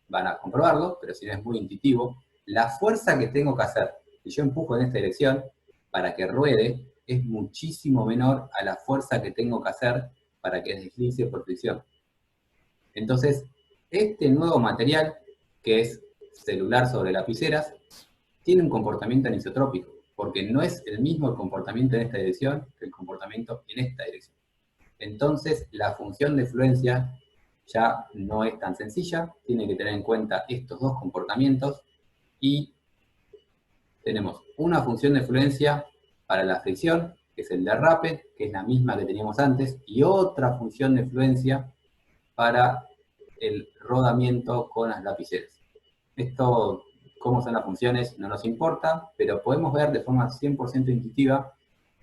van a comprobarlo, pero si no es muy intuitivo, la fuerza que tengo que hacer, si yo empujo en esta dirección, para que ruede, es muchísimo menor a la fuerza que tengo que hacer para que deslice por fricción. Entonces, este nuevo material, que es celular sobre lapiceras, tiene un comportamiento anisotrópico, porque no es el mismo el comportamiento en esta dirección que el comportamiento en esta dirección. Entonces, la función de fluencia ya no es tan sencilla, tiene que tener en cuenta estos 2 comportamientos, y tenemos una función de fluencia para la fricción, que es el derrape, que es la misma que teníamos antes, y otra función de fluencia para el rodamiento con las lapiceras. Esto, cómo son las funciones, no nos importa, pero podemos ver de forma 100% intuitiva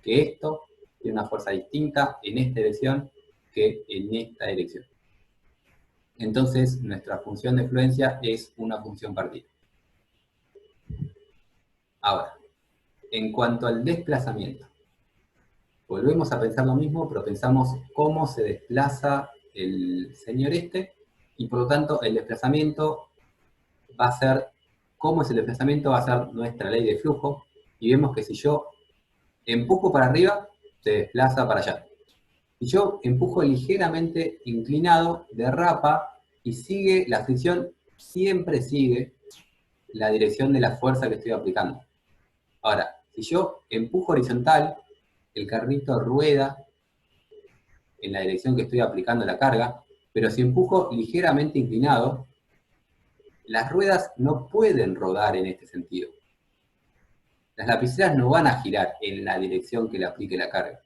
que esto tiene una fuerza distinta en esta dirección que en esta dirección. Entonces, nuestra función de fluencia es una función partida. Ahora, en cuanto al desplazamiento, volvemos a pensar lo mismo, pero pensamos cómo se desplaza el señor este, y por lo tanto el desplazamiento va a ser, cómo es el desplazamiento va a ser nuestra ley de flujo, y vemos que si yo empujo para arriba, se desplaza para allá. Si yo empujo ligeramente inclinado, derrapa y sigue, la fricción siempre sigue la dirección de la fuerza que estoy aplicando. Ahora, si yo empujo horizontal, el carrito rueda en la dirección que estoy aplicando la carga, pero si empujo ligeramente inclinado, las ruedas no pueden rodar en este sentido. Las lapiceras no van a girar en la dirección que le aplique la carga.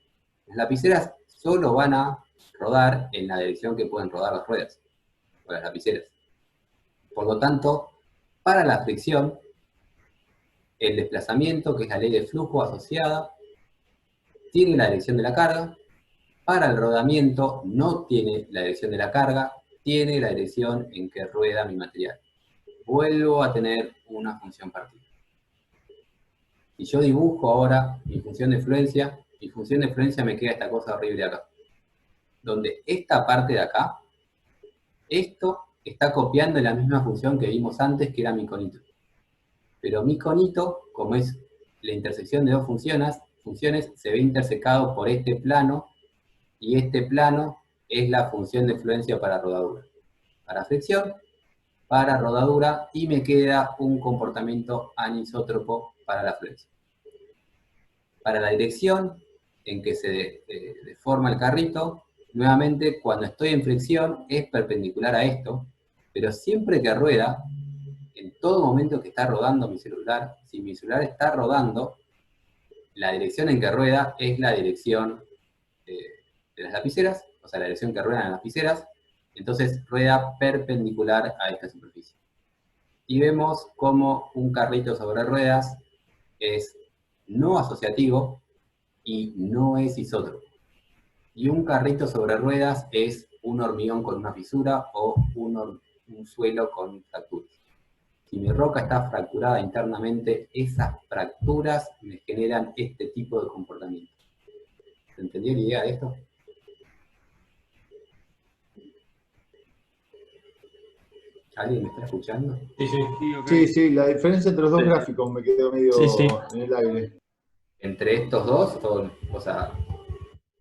Las lapiceras solo van a rodar en la dirección que pueden rodar las ruedas, o las lapiceras. Por lo tanto, para la fricción, el desplazamiento, que es la ley de flujo asociada, tiene la dirección de la carga. Para el rodamiento no tiene la dirección de la carga, tiene la dirección en que rueda mi material. Vuelvo a tener una función partida. Si yo dibujo ahora mi función de fluencia me queda esta cosa horrible acá. Donde esta parte de acá, esto está copiando la misma función que vimos antes, que era mi conito. Pero mi conito, como es la intersección de 2 funciones, se ve intersecado por este plano, y este plano es la función de fluencia para rodadura. Para fricción, para rodadura, y me queda un comportamiento anisótropo para la fluencia. Para la dirección en que se deforma el carrito, nuevamente cuando estoy en fricción es perpendicular a esto, pero siempre que rueda, en todo momento que está rodando mi celular, si mi celular está rodando, la dirección en que rueda es la dirección de las lapiceras, o sea, la dirección que ruedan las lapiceras, entonces rueda perpendicular a esta superficie. Y vemos cómo un carrito sobre ruedas es no asociativo y no es isótropo. Y un carrito sobre ruedas es un hormigón con una fisura o un suelo con fracturas. Si mi roca está fracturada internamente, esas fracturas me generan este tipo de comportamiento. ¿Se entendió la idea de esto? ¿Alguien me está escuchando? Sí, sí. Sí, ok. Sí, la diferencia entre los dos Sí. gráficos me quedó medio Sí. en el aire. Entre estos dos, o sea,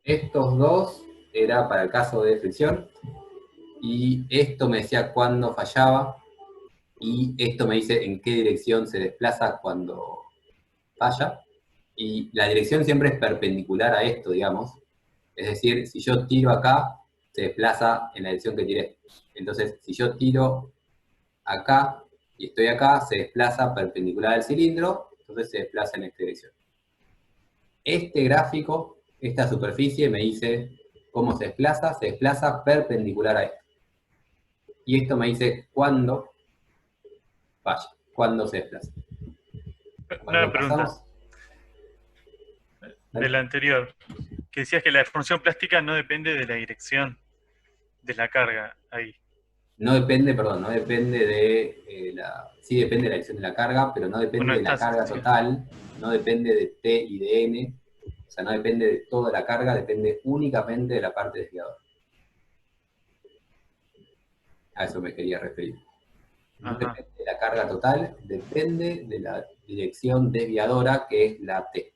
estos dos era para el caso de fricción, y esto me decía cuándo fallaba, y esto me dice en qué dirección se desplaza cuando falla, y la dirección siempre es perpendicular a esto, digamos. Es decir, si yo tiro acá, se desplaza en la dirección que tiré. Entonces, si yo tiro acá y estoy acá, se desplaza perpendicular al cilindro, entonces se desplaza en esta dirección. Este gráfico, esta superficie, me dice cómo se desplaza perpendicular a esto. Y esto me dice cuándo falla, cuándo se desplaza. Cuando Una pregunta pasamos... de la anterior, que decías que la deformación plástica no depende de la dirección de la carga ahí. No depende, perdón, no depende de sí depende de la dirección de la carga, pero no depende Bueno, de la carga total, no depende de T y de N, o sea, no depende de toda la carga, depende únicamente de la parte desviadora. A eso me quería referir. No Ajá. depende de la carga total, depende de la dirección desviadora, que es la T.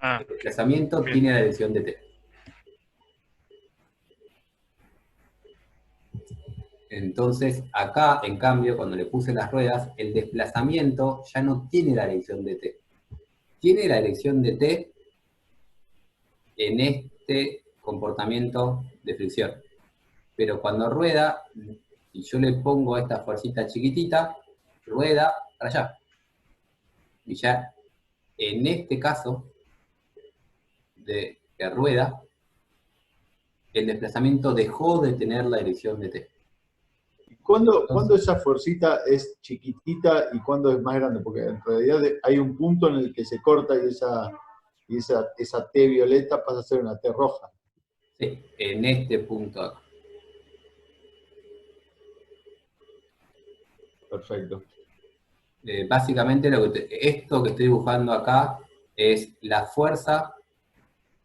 Ah, El desplazamiento bien. tiene la dirección de T. Entonces, acá, en cambio, cuando le puse las ruedas, el desplazamiento ya no tiene la dirección de T. Tiene la dirección de T en este comportamiento de fricción. Pero cuando rueda, y yo le pongo esta fuercita chiquitita, rueda para allá. Y ya en este caso de que rueda, el desplazamiento dejó de tener la dirección de T. ¿Cuándo esa fuercita es chiquitita y cuándo es más grande? Porque en realidad hay un punto en el que se corta y esa T violeta pasa a ser una T roja. Sí, en este punto acá. Perfecto. Básicamente esto que estoy dibujando acá es la fuerza,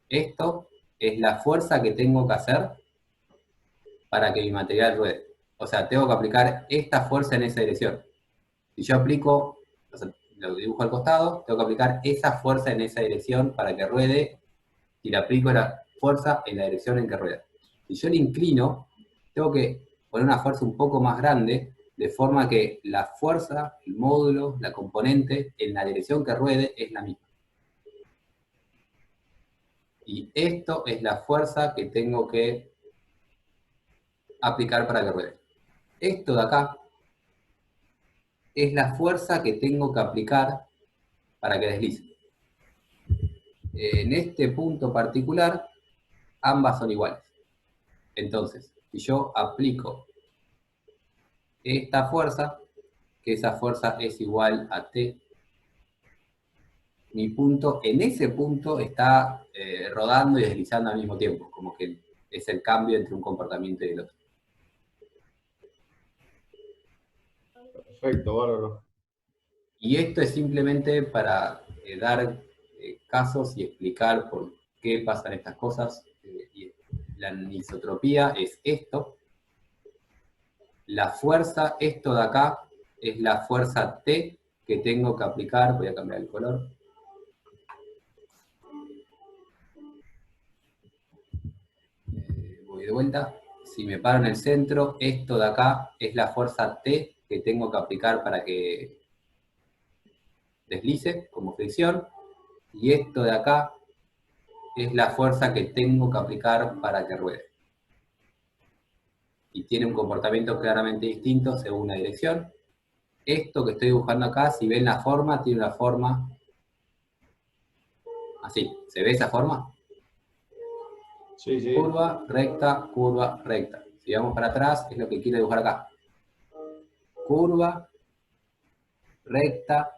esto es la fuerza que tengo que hacer para que mi material ruede. O sea, tengo que aplicar esta fuerza en esa dirección. Si yo aplico, o sea, lo dibujo al costado, tengo que aplicar esa fuerza en esa dirección para que ruede, y le aplico la fuerza en la dirección en que rueda. Si yo le inclino, tengo que poner una fuerza un poco más grande, de forma que la fuerza, el módulo, la componente, en la dirección que ruede es la misma. Y esto es la fuerza que tengo que aplicar para que ruede. Esto de acá es la fuerza que tengo que aplicar para que deslice. En este punto particular, ambas son iguales. Entonces, si yo aplico esta fuerza, que esa fuerza es igual a T, mi punto, en ese punto está rodando y deslizando al mismo tiempo, como que es el cambio entre un comportamiento y el otro. Perfecto, bárbaro. Y esto es simplemente para dar casos y explicar por qué pasan estas cosas. Y la anisotropía es esto. La fuerza, esto de acá, es la fuerza T que tengo que aplicar. Voy a cambiar el color. Voy de vuelta. Si me paro en el centro, esto de acá es la fuerza T que tengo que aplicar para que deslice como fricción. Y esto de acá es la fuerza que tengo que aplicar para que ruede. Y tiene un comportamiento claramente distinto según la dirección. Esto que estoy dibujando acá, si ven la forma, tiene una forma así. ¿Se ve esa forma? Sí, sí. Curva, recta, curva, recta. Si vamos para atrás, es lo que quiero dibujar acá. Curva, recta,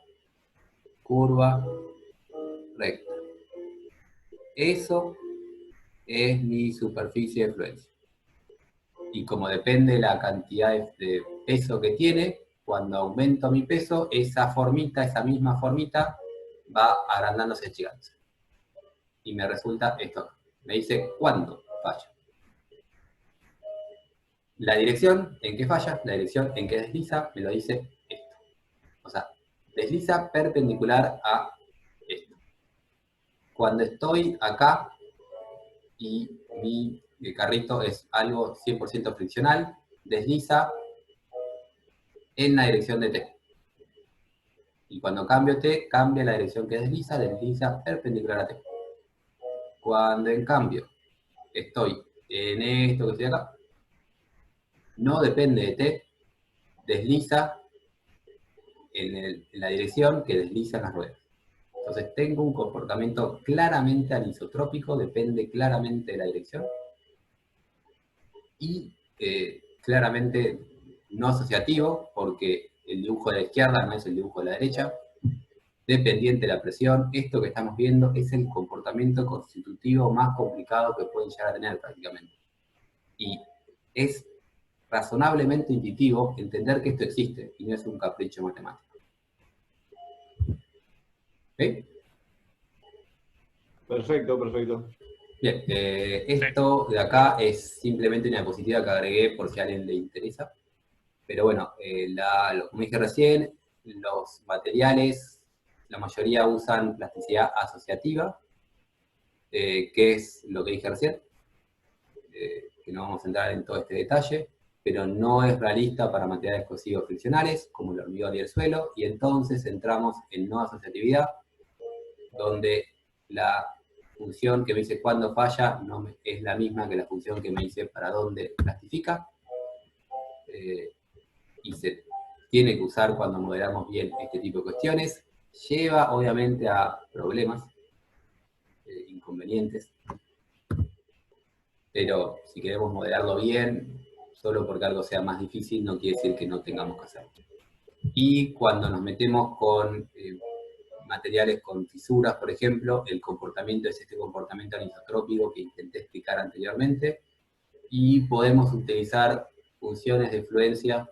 curva, recta. Eso es mi superficie de fluencia. Y como depende de la cantidad de peso que tiene, cuando aumento mi peso, esa formita, esa misma formita, va agrandándose y achicándose. Y me resulta esto. Me dice cuándo falla. La dirección en que falla, la dirección en que desliza, me lo dice esto. O sea, desliza perpendicular a esto. Cuando estoy acá y mi carrito es algo 100% friccional, desliza en la dirección de T. Y cuando cambio T, cambia la dirección que desliza perpendicular a T. Cuando en cambio estoy en esto que estoy acá, no depende de T, desliza en la dirección que deslizan las ruedas. Entonces tengo un comportamiento claramente anisotrópico, depende claramente de la dirección, y claramente no asociativo, porque el dibujo de la izquierda no es el dibujo de la derecha, dependiente de la presión. Esto que estamos viendo es el comportamiento constitutivo más complicado que pueden llegar a tener prácticamente. Y es razonablemente intuitivo entender que esto existe y no es un capricho matemático. ¿Sí? Perfecto, perfecto. Bien, esto de acá es simplemente una diapositiva que agregué por si a alguien le interesa. Pero bueno, como dije recién, los materiales, la mayoría usan plasticidad asociativa, que es lo que dije recién, que no vamos a entrar en todo este detalle, pero no es realista para materiales corrosivos friccionales, como el hormigón y el suelo, y entonces entramos en no asociatividad, donde la función que me dice cuándo falla es la misma que la función que me dice para dónde plastifica, y se tiene que usar cuando modelamos bien este tipo de cuestiones. Lleva obviamente a problemas, inconvenientes, pero si queremos modelarlo bien, solo porque algo sea más difícil no quiere decir que no tengamos que hacerlo. Y cuando nos metemos con materiales con fisuras, por ejemplo, el comportamiento es este comportamiento anisotrópico que intenté explicar anteriormente, y podemos utilizar funciones de fluencia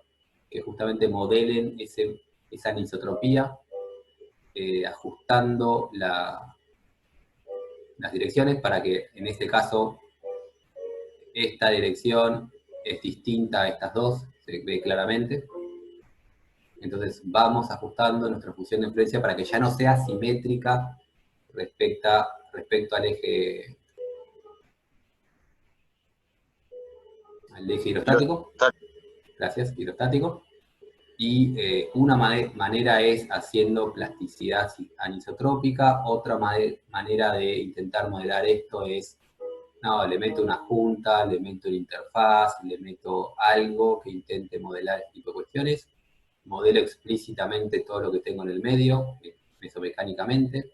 que justamente modelen esa anisotropía, ajustando las direcciones para que en este caso esta dirección es distinta a estas dos, se ve claramente. Entonces vamos ajustando nuestra función de influencia para que ya no sea simétrica respecto al eje hidrostático. Gracias, hidrostático. Y una manera es haciendo plasticidad anisotrópica, otra manera de intentar modelar esto es, no, le meto una junta, le meto una interfaz, le meto algo que intente modelar este tipo de cuestiones, modelo explícitamente todo lo que tengo en el medio, mesomecánicamente,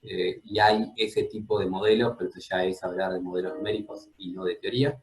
y hay ese tipo de modelos, pero esto ya es hablar de modelos numéricos y no de teoría.